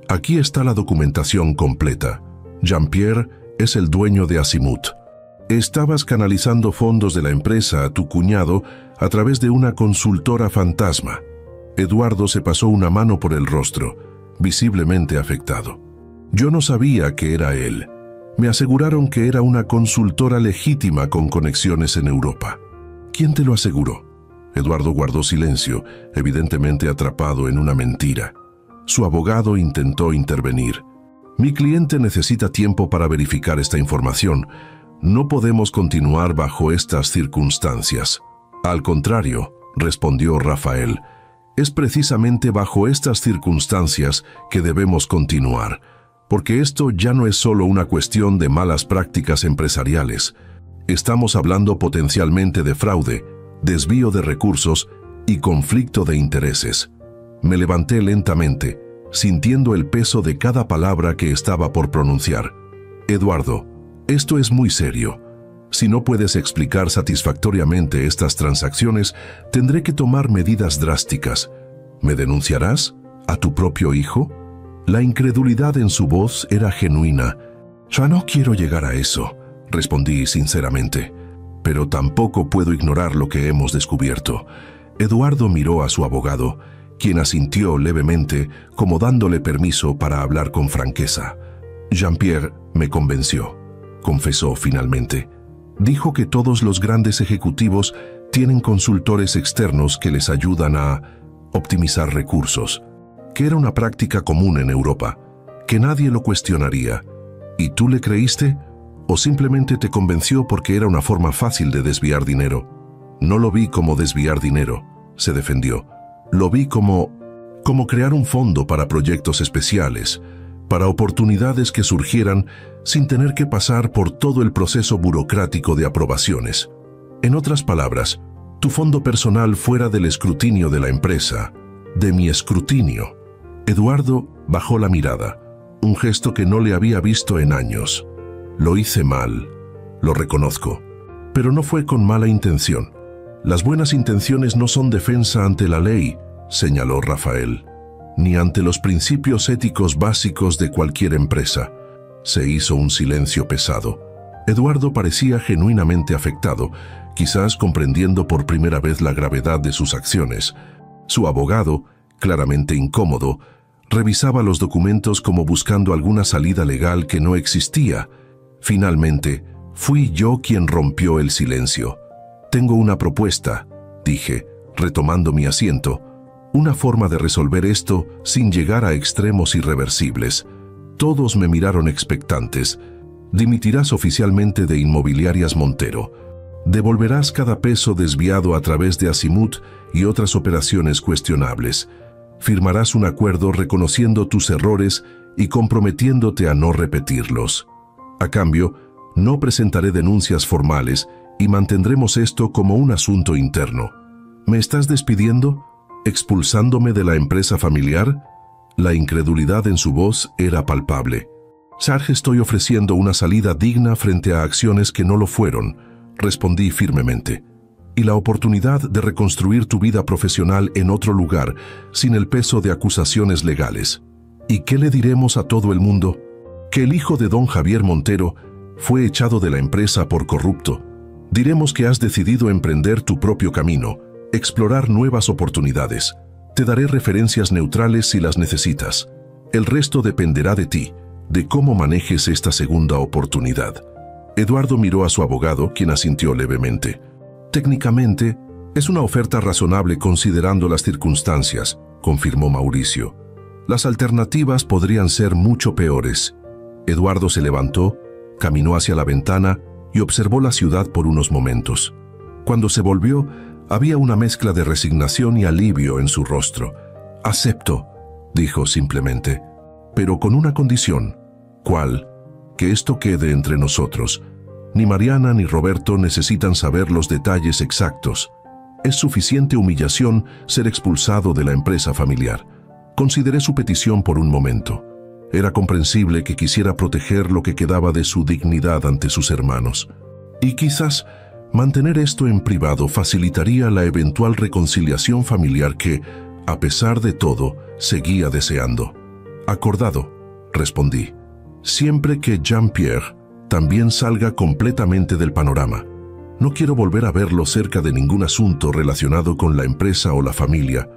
«Aquí está la documentación completa. Jean-Pierre es el dueño de Azimut. Estabas canalizando fondos de la empresa a tu cuñado a través de una consultora fantasma». Eduardo se pasó una mano por el rostro, visiblemente afectado. «Yo no sabía que era él. Me aseguraron que era una consultora legítima con conexiones en Europa». «¿Quién te lo aseguró?». Eduardo guardó silencio, evidentemente atrapado en una mentira. Su abogado intentó intervenir. «Mi cliente necesita tiempo para verificar esta información. No podemos continuar bajo estas circunstancias». «Al contrario», respondió Rafael, «es precisamente bajo estas circunstancias que debemos continuar, porque esto ya no es solo una cuestión de malas prácticas empresariales. Estamos hablando potencialmente de fraude, desvío de recursos y conflicto de intereses». Me levanté lentamente, sintiendo el peso de cada palabra que estaba por pronunciar. «Eduardo, esto es muy serio. Si no puedes explicar satisfactoriamente estas transacciones, tendré que tomar medidas drásticas. ¿Me denunciarás? ¿A tu propio hijo?». La incredulidad en su voz era genuina. «Ya no quiero llegar a eso», respondí sinceramente. «Pero tampoco puedo ignorar lo que hemos descubierto». Eduardo miró a su abogado, quien asintió levemente, como dándole permiso para hablar con franqueza. «Jean-Pierre me convenció», confesó finalmente. «Dijo que todos los grandes ejecutivos tienen consultores externos que les ayudan a optimizar recursos, que era una práctica común en Europa, que nadie lo cuestionaría. ¿Y tú le creíste? ¿O simplemente te convenció porque era una forma fácil de desviar dinero?». «No lo vi como desviar dinero», se defendió. «Lo vi como crear un fondo para proyectos especiales, para oportunidades que surgieran sin tener que pasar por todo el proceso burocrático de aprobaciones. En otras palabras, tu fondo personal fuera del escrutinio de la empresa, de mi escrutinio». Eduardo bajó la mirada, un gesto que no le había visto en años. «Lo hice mal, lo reconozco, pero no fue con mala intención. Las buenas intenciones no son defensa ante la ley», señaló Rafael, «ni ante los principios éticos básicos de cualquier empresa». Se hizo un silencio pesado. Eduardo parecía genuinamente afectado, quizás comprendiendo por primera vez la gravedad de sus acciones. Su abogado, claramente incómodo, revisaba los documentos como buscando alguna salida legal que no existía. Finalmente, fui yo quien rompió el silencio. «Tengo una propuesta», dije, retomando mi asiento. «Una forma de resolver esto sin llegar a extremos irreversibles». Todos me miraron expectantes. «Dimitirás oficialmente de Inmobiliarias Montero. Devolverás cada peso desviado a través de Azimut y otras operaciones cuestionables. Firmarás un acuerdo reconociendo tus errores y comprometiéndote a no repetirlos. A cambio, no presentaré denuncias formales y mantendremos esto como un asunto interno». «¿Me estás despidiendo? ¿Expulsándome de la empresa familiar?». La incredulidad en su voz era palpable. «Sarge, estoy ofreciendo una salida digna frente a acciones que no lo fueron», respondí firmemente. «Y la oportunidad de reconstruir tu vida profesional en otro lugar, sin el peso de acusaciones legales». «¿Y qué le diremos a todo el mundo?». «Que el hijo de don Javier Montero fue echado de la empresa por corrupto. Diremos que has decidido emprender tu propio camino, explorar nuevas oportunidades. Te daré referencias neutrales si las necesitas. El resto dependerá de ti, de cómo manejes esta segunda oportunidad». Eduardo miró a su abogado, quien asintió levemente. «Técnicamente, es una oferta razonable considerando las circunstancias», confirmó Mauricio. «Las alternativas podrían ser mucho peores». Eduardo se levantó, caminó hacia la ventana y observó la ciudad por unos momentos. Cuando se volvió, había una mezcla de resignación y alivio en su rostro. «Acepto», dijo simplemente, «pero con una condición». «¿Cuál?». «Que esto quede entre nosotros. Ni Mariana ni Roberto necesitan saber los detalles exactos. Es suficiente humillación ser expulsado de la empresa familiar. Consideré su petición por un momento. Era comprensible que quisiera proteger lo que quedaba de su dignidad ante sus hermanos. Y quizás mantener esto en privado facilitaría la eventual reconciliación familiar que, a pesar de todo, seguía deseando. «Acordado», respondí, «siempre que Jean-Pierre también salga completamente del panorama. No quiero volver a verlo cerca de ningún asunto relacionado con la empresa o la familia.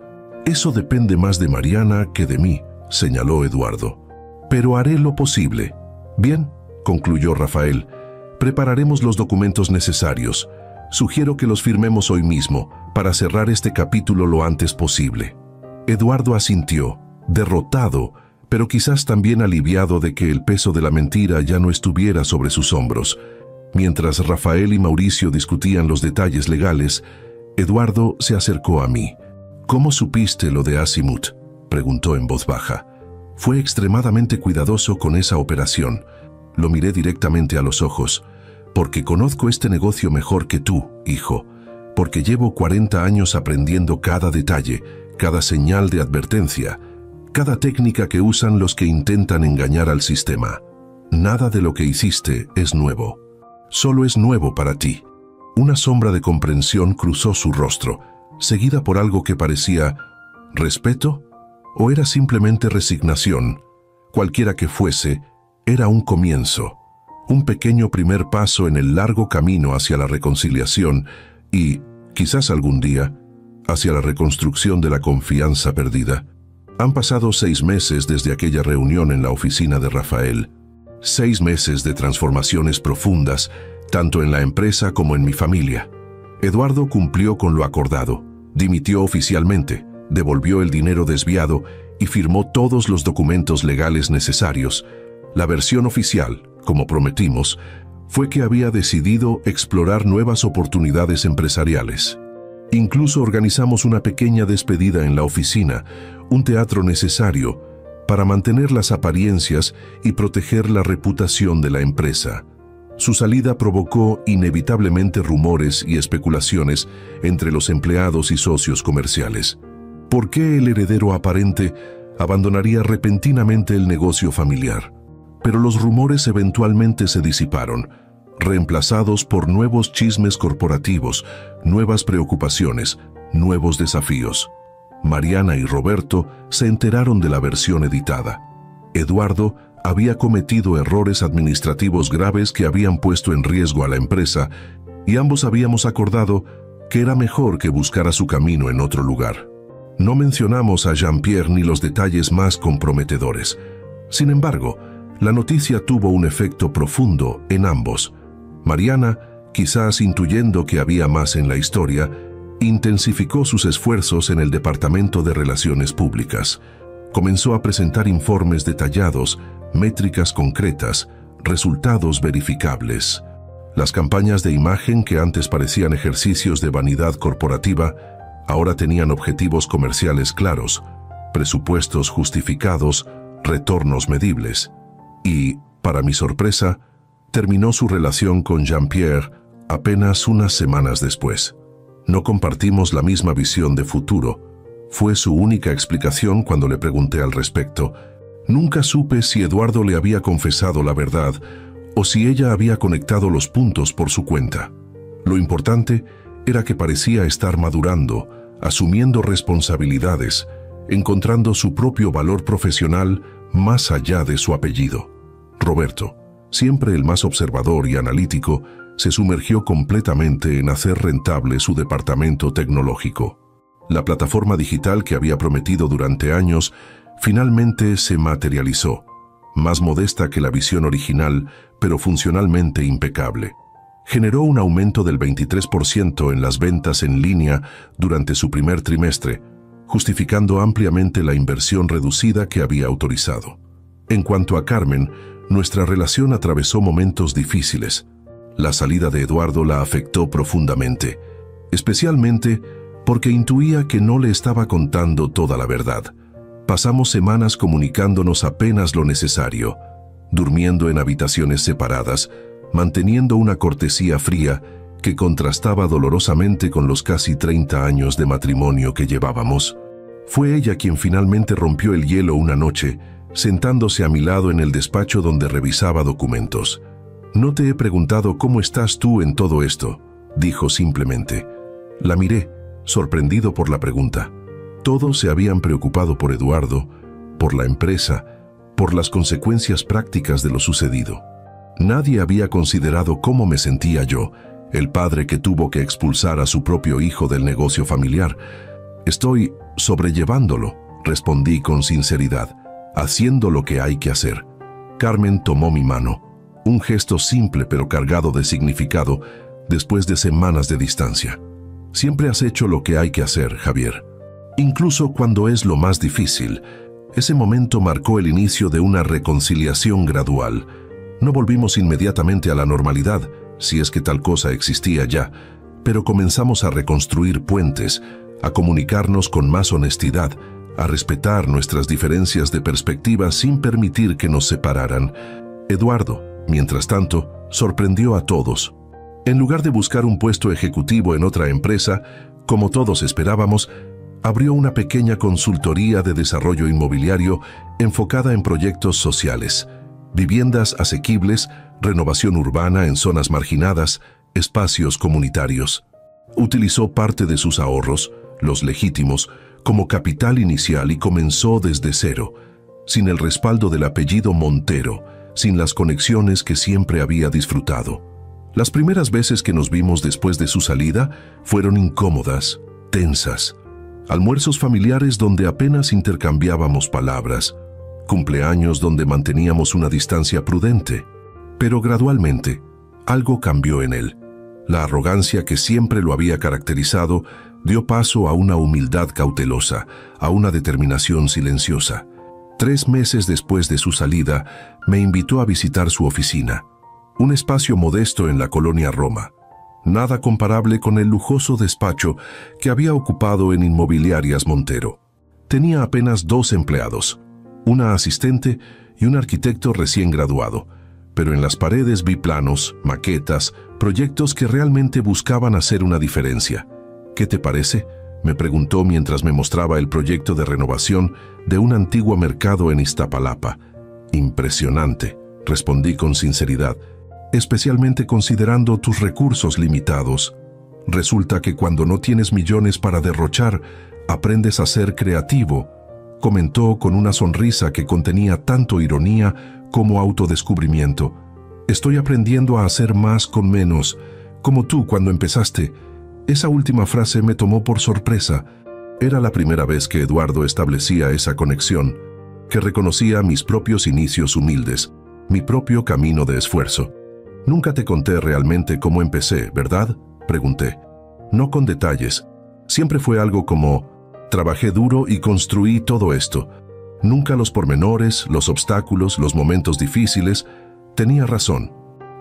Eso depende más de Mariana que de mí», señaló Eduardo. «Pero haré lo posible». «Bien», concluyó Rafael, «prepararemos los documentos necesarios. Sugiero que los firmemos hoy mismo, para cerrar este capítulo lo antes posible». Eduardo asintió, derrotado, pero quizás también aliviado de que el peso de la mentira ya no estuviera sobre sus hombros. Mientras Rafael y Mauricio discutían los detalles legales, Eduardo se acercó a mí. «¿Cómo supiste lo de Azimuth?», preguntó en voz baja. «Fue extremadamente cuidadoso con esa operación». Lo miré directamente a los ojos. «Porque conozco este negocio mejor que tú, hijo. Porque llevo 40 años aprendiendo cada detalle, cada señal de advertencia, cada técnica que usan los que intentan engañar al sistema. Nada de lo que hiciste es nuevo. Solo es nuevo para ti». Una sombra de comprensión cruzó su rostro, seguida por algo que parecía ¿respeto? ¿O era simplemente resignación? Cualquiera que fuese, era un comienzo, un pequeño primer paso en el largo camino hacia la reconciliación y, quizás algún día, hacia la reconstrucción de la confianza perdida. Han pasado 6 meses desde aquella reunión en la oficina de Rafael. 6 meses de transformaciones profundas, tanto en la empresa como en mi familia. Eduardo cumplió con lo acordado, dimitió oficialmente, devolvió el dinero desviado y firmó todos los documentos legales necesarios. La versión oficial, como prometimos, fue que había decidido explorar nuevas oportunidades empresariales. Incluso organizamos una pequeña despedida en la oficina, un teatro necesario para mantener las apariencias y proteger la reputación de la empresa. Su salida provocó inevitablemente rumores y especulaciones entre los empleados y socios comerciales. ¿Por qué el heredero aparente abandonaría repentinamente el negocio familiar? Pero los rumores eventualmente se disiparon, reemplazados por nuevos chismes corporativos, nuevas preocupaciones, nuevos desafíos. Mariana y Roberto se enteraron de la versión editada. Eduardo había cometido errores administrativos graves que habían puesto en riesgo a la empresa y ambos habíamos acordado que era mejor que buscara su camino en otro lugar. No mencionamos a Jean-Pierre ni los detalles más comprometedores. Sin embargo, la noticia tuvo un efecto profundo en ambos. Mariana, quizás intuyendo que había más en la historia, intensificó sus esfuerzos en el Departamento de Relaciones Públicas. Comenzó a presentar informes detallados, métricas concretas, resultados verificables. Las campañas de imagen que antes parecían ejercicios de vanidad corporativa, ahora tenían objetivos comerciales claros, presupuestos justificados, retornos medibles. Y, para mi sorpresa, terminó su relación con Jean-Pierre apenas unas semanas después. No compartimos la misma visión de futuro. Fue su única explicación cuando le pregunté al respecto. Nunca supe si Eduardo le había confesado la verdad o si ella había conectado los puntos por su cuenta. Lo importante era que parecía estar madurando, asumiendo responsabilidades, encontrando su propio valor profesional más allá de su apellido. Roberto, siempre el más observador y analítico, se sumergió completamente en hacer rentable su departamento tecnológico. La plataforma digital que había prometido durante años finalmente se materializó, más modesta que la visión original, pero funcionalmente impecable. Generó un aumento del 23% en las ventas en línea durante su primer trimestre, justificando ampliamente la inversión reducida que había autorizado. En cuanto a Carmen, nuestra relación atravesó momentos difíciles. La salida de Eduardo la afectó profundamente, especialmente porque intuía que no le estaba contando toda la verdad. Pasamos semanas comunicándonos apenas lo necesario, durmiendo en habitaciones separadas, manteniendo una cortesía fría que contrastaba dolorosamente con los casi 30 años de matrimonio que llevábamos. Fue ella quien finalmente rompió el hielo una noche, sentándose a mi lado en el despacho donde revisaba documentos. «No te he preguntado cómo estás tú en todo esto», dijo simplemente. La miré, sorprendido por la pregunta. Todos se habían preocupado por Eduardo, por la empresa, por las consecuencias prácticas de lo sucedido. Nadie había considerado cómo me sentía yo, el padre que tuvo que expulsar a su propio hijo del negocio familiar. «Estoy sobrellevándolo», respondí con sinceridad, «haciendo lo que hay que hacer». Carmen tomó mi mano, un gesto simple pero cargado de significado después de semanas de distancia. «Siempre has hecho lo que hay que hacer, Javier. Incluso cuando es lo más difícil». Ese momento marcó el inicio de una reconciliación gradual. No volvimos inmediatamente a la normalidad, si es que tal cosa existía ya, pero comenzamos a reconstruir puentes, a comunicarnos con más honestidad, a respetar nuestras diferencias de perspectiva sin permitir que nos separaran. Eduardo, mientras tanto, sorprendió a todos. En lugar de buscar un puesto ejecutivo en otra empresa, como todos esperábamos, abrió una pequeña consultoría de desarrollo inmobiliario enfocada en proyectos sociales, viviendas asequibles, renovación urbana en zonas marginadas, espacios comunitarios. Utilizó parte de sus ahorros, los legítimos, como capital inicial y comenzó desde cero, sin el respaldo del apellido Montero, sin las conexiones que siempre había disfrutado. Las primeras veces que nos vimos después de su salida fueron incómodas, tensas. Almuerzos familiares donde apenas intercambiábamos palabras, cumpleaños donde manteníamos una distancia prudente. Pero gradualmente, algo cambió en él. La arrogancia que siempre lo había caracterizado dio paso a una humildad cautelosa, a una determinación silenciosa. 3 meses después de su salida, me invitó a visitar su oficina, un espacio modesto en la colonia Roma. Nada comparable con el lujoso despacho que había ocupado en Inmobiliarias Montero. Tenía apenas 2 empleados, una asistente y un arquitecto recién graduado, pero en las paredes vi planos, maquetas, proyectos que realmente buscaban hacer una diferencia. «¿Qué te parece?», me preguntó mientras me mostraba el proyecto de renovación de un antiguo mercado en Iztapalapa. «Impresionante», respondí con sinceridad, «especialmente considerando tus recursos limitados. Resulta que cuando no tienes millones para derrochar, aprendes a ser creativo», comentó con una sonrisa que contenía tanto ironía como autodescubrimiento. «Estoy aprendiendo a hacer más con menos, como tú cuando empezaste». Esa última frase me tomó por sorpresa. Era la primera vez que Eduardo establecía esa conexión, que reconocía mis propios inicios humildes, mi propio camino de esfuerzo. «Nunca te conté realmente cómo empecé, ¿verdad?», pregunté. «No con detalles. Siempre fue algo como, trabajé duro y construí todo esto. Nunca los pormenores, los obstáculos, los momentos difíciles». Tenía razón.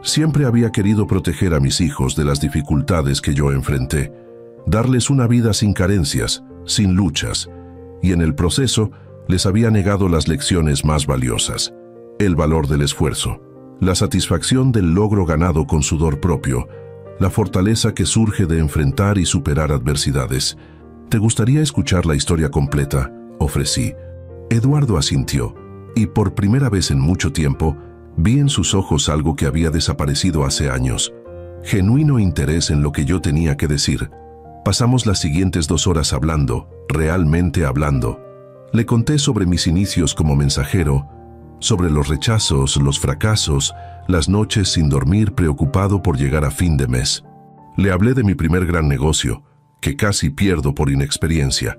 Siempre había querido proteger a mis hijos de las dificultades que yo enfrenté, darles una vida sin carencias, sin luchas, y en el proceso les había negado las lecciones más valiosas, el valor del esfuerzo, la satisfacción del logro ganado con sudor propio, la fortaleza que surge de enfrentar y superar adversidades. «¿Te gustaría escuchar la historia completa?», ofrecí. Eduardo asintió, y por primera vez en mucho tiempo, vi en sus ojos algo que había desaparecido hace años, genuino interés en lo que yo tenía que decir. Pasamos las siguientes 2 horas hablando, realmente hablando. Le conté sobre mis inicios como mensajero, sobre los rechazos, los fracasos, las noches sin dormir preocupado por llegar a fin de mes. Le hablé de mi primer gran negocio, que casi pierdo por inexperiencia,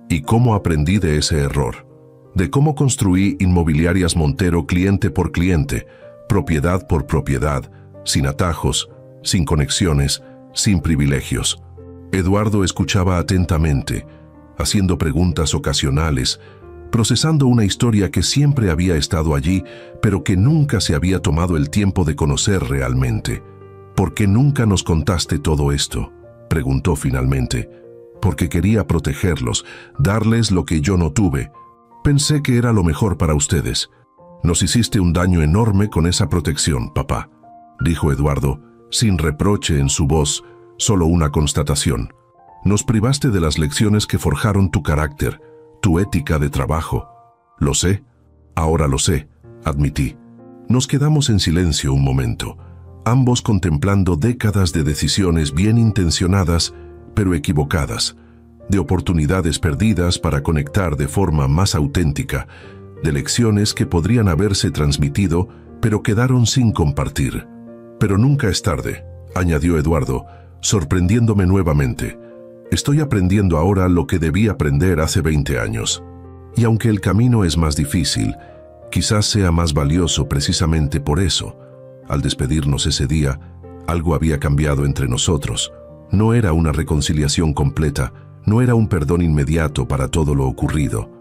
y cómo aprendí de ese error. De cómo construí Inmobiliarias Montero cliente por cliente, propiedad por propiedad, sin atajos, sin conexiones, sin privilegios. Eduardo escuchaba atentamente, haciendo preguntas ocasionales, procesando una historia que siempre había estado allí, pero que nunca se había tomado el tiempo de conocer realmente. «¿Por qué nunca nos contaste todo esto?», preguntó finalmente. «Porque quería protegerlos, darles lo que yo no tuve. Pensé que era lo mejor para ustedes. Nos hiciste un daño enorme con esa protección, papá». dijo Eduardo, sin reproche en su voz, solo una constatación. Nos privaste de las lecciones que forjaron tu carácter, tu ética de trabajo. Lo sé, ahora lo sé, admití. Nos quedamos en silencio un momento, ambos contemplando décadas de decisiones bien intencionadas, pero equivocadas, de oportunidades perdidas para conectar de forma más auténtica, de lecciones que podrían haberse transmitido, pero quedaron sin compartir. Pero nunca es tarde, añadió Eduardo, sorprendiéndome nuevamente. Estoy aprendiendo ahora lo que debí aprender hace 20 años. Y aunque el camino es más difícil, quizás sea más valioso precisamente por eso. Al despedirnos ese día, algo había cambiado entre nosotros. No era una reconciliación completa, no era un perdón inmediato para todo lo ocurrido.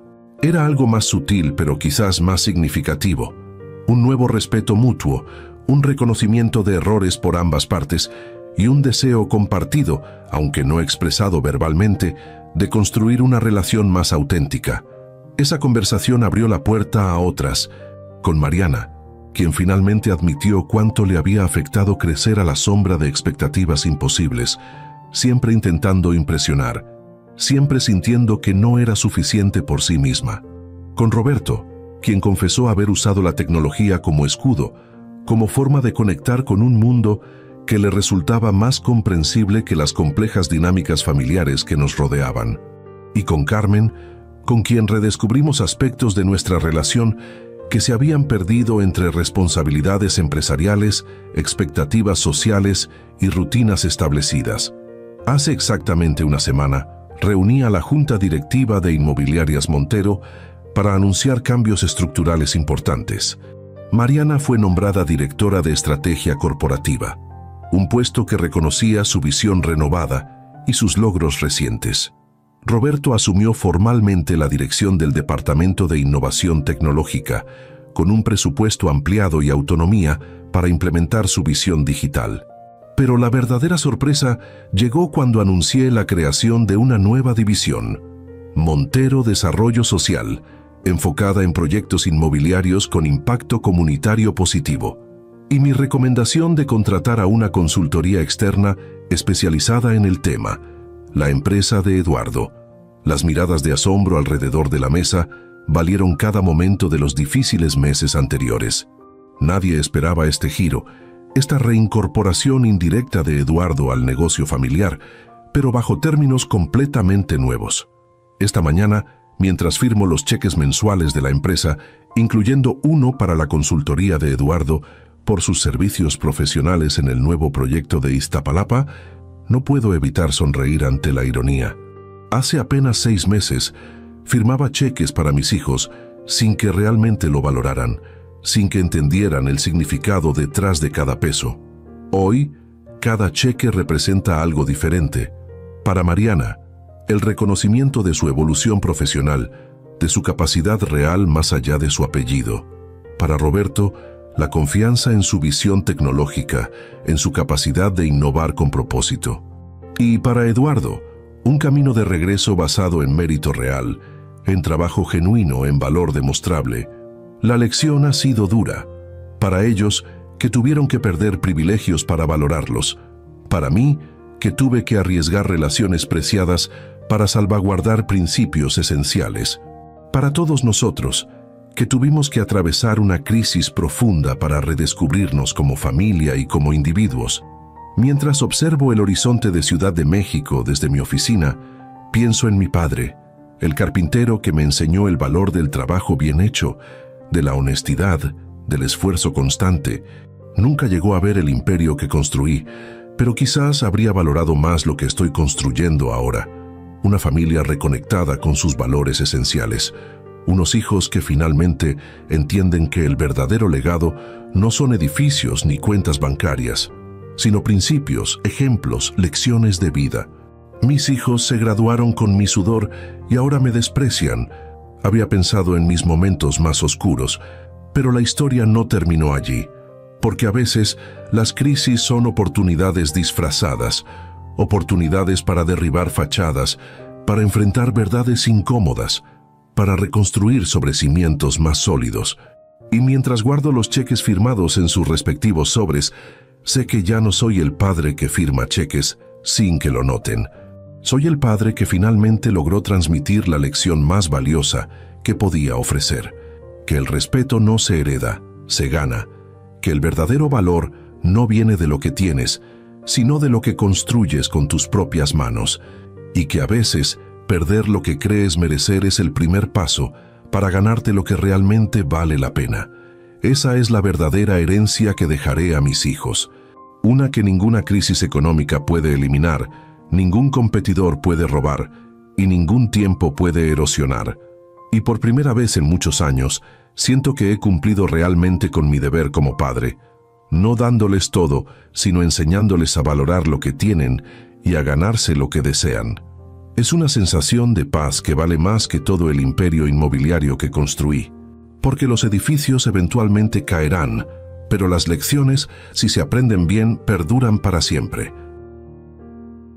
Era algo más sutil, pero quizás más significativo. Un nuevo respeto mutuo, un reconocimiento de errores por ambas partes y un deseo compartido, aunque no expresado verbalmente, de construir una relación más auténtica. Esa conversación abrió la puerta a otras, con Mariana, quien finalmente admitió cuánto le había afectado crecer a la sombra de expectativas imposibles, siempre intentando impresionar, siempre sintiendo que no era suficiente por sí misma. Con Roberto, quien confesó haber usado la tecnología como escudo, como forma de conectar con un mundo que le resultaba más comprensible que las complejas dinámicas familiares que nos rodeaban. Y con Carmen, con quien redescubrimos aspectos de nuestra relación que se habían perdido entre responsabilidades empresariales, expectativas sociales y rutinas establecidas. Hace exactamente una semana, reuní a la Junta Directiva de Inmobiliarias Montero para anunciar cambios estructurales importantes. Mariana fue nombrada directora de Estrategia Corporativa, un puesto que reconocía su visión renovada y sus logros recientes. Roberto asumió formalmente la dirección del Departamento de Innovación Tecnológica, con un presupuesto ampliado y autonomía para implementar su visión digital. Pero la verdadera sorpresa llegó cuando anuncié la creación de una nueva división, Montero Desarrollo Social, enfocada en proyectos inmobiliarios con impacto comunitario positivo, y mi recomendación de contratar a una consultoría externa especializada en el tema, la empresa de Eduardo. Las miradas de asombro alrededor de la mesa valieron cada momento de los difíciles meses anteriores. Nadie esperaba este giro, esta reincorporación indirecta de Eduardo al negocio familiar, pero bajo términos completamente nuevos. Esta mañana, mientras firmo los cheques mensuales de la empresa, incluyendo uno para la consultoría de Eduardo por sus servicios profesionales en el nuevo proyecto de Iztapalapa, no puedo evitar sonreír ante la ironía. Hace apenas 6 meses, firmaba cheques para mis hijos sin que realmente lo valoraran, sin que entendieran el significado detrás de cada peso. Hoy, cada cheque representa algo diferente. Para Mariana, el reconocimiento de su evolución profesional, de su capacidad real más allá de su apellido. Para Roberto, la confianza en su visión tecnológica, en su capacidad de innovar con propósito. Y para Eduardo, un camino de regreso basado en mérito real, en trabajo genuino, en valor demostrable. La lección ha sido dura. Para ellos, que tuvieron que perder privilegios para valorarlos. Para mí, que tuve que arriesgar relaciones preciadas para salvaguardar principios esenciales. Para todos nosotros, que tuvimos que atravesar una crisis profunda para redescubrirnos como familia y como individuos. Mientras observo el horizonte de Ciudad de México desde mi oficina, pienso en mi padre, el carpintero que me enseñó el valor del trabajo bien hecho, de la honestidad, del esfuerzo constante. Nunca llegó a ver el imperio que construí, pero quizás habría valorado más lo que estoy construyendo ahora. Una familia reconectada con sus valores esenciales. Unos hijos que finalmente entienden que el verdadero legado no son edificios ni cuentas bancarias, sino principios, ejemplos, lecciones de vida. Mis hijos se graduaron con mi sudor y ahora me desprecian. Había pensado en mis momentos más oscuros, pero la historia no terminó allí, porque a veces las crisis son oportunidades disfrazadas, oportunidades para derribar fachadas, para enfrentar verdades incómodas, para reconstruir sobre cimientos más sólidos. Y mientras guardo los cheques firmados en sus respectivos sobres, Sé que ya no soy el padre que firma cheques sin que lo noten. Soy el padre que finalmente logró transmitir la lección más valiosa que podía ofrecer: que el respeto no se hereda, se gana, que el verdadero valor no viene de lo que tienes, sino de lo que construyes con tus propias manos, y que a veces perder lo que crees merecer es el primer paso para ganarte lo que realmente vale la pena. Esa es la verdadera herencia que dejaré a mis hijos, una que ninguna crisis económica puede eliminar, ningún competidor puede robar y ningún tiempo puede erosionar. Y por primera vez en muchos años, siento que he cumplido realmente con mi deber como padre, no dándoles todo, sino enseñándoles a valorar lo que tienen y a ganarse lo que desean. Es una sensación de paz que vale más que todo el imperio inmobiliario que construí, porque los edificios eventualmente caerán, pero las lecciones, si se aprenden bien, perduran para siempre.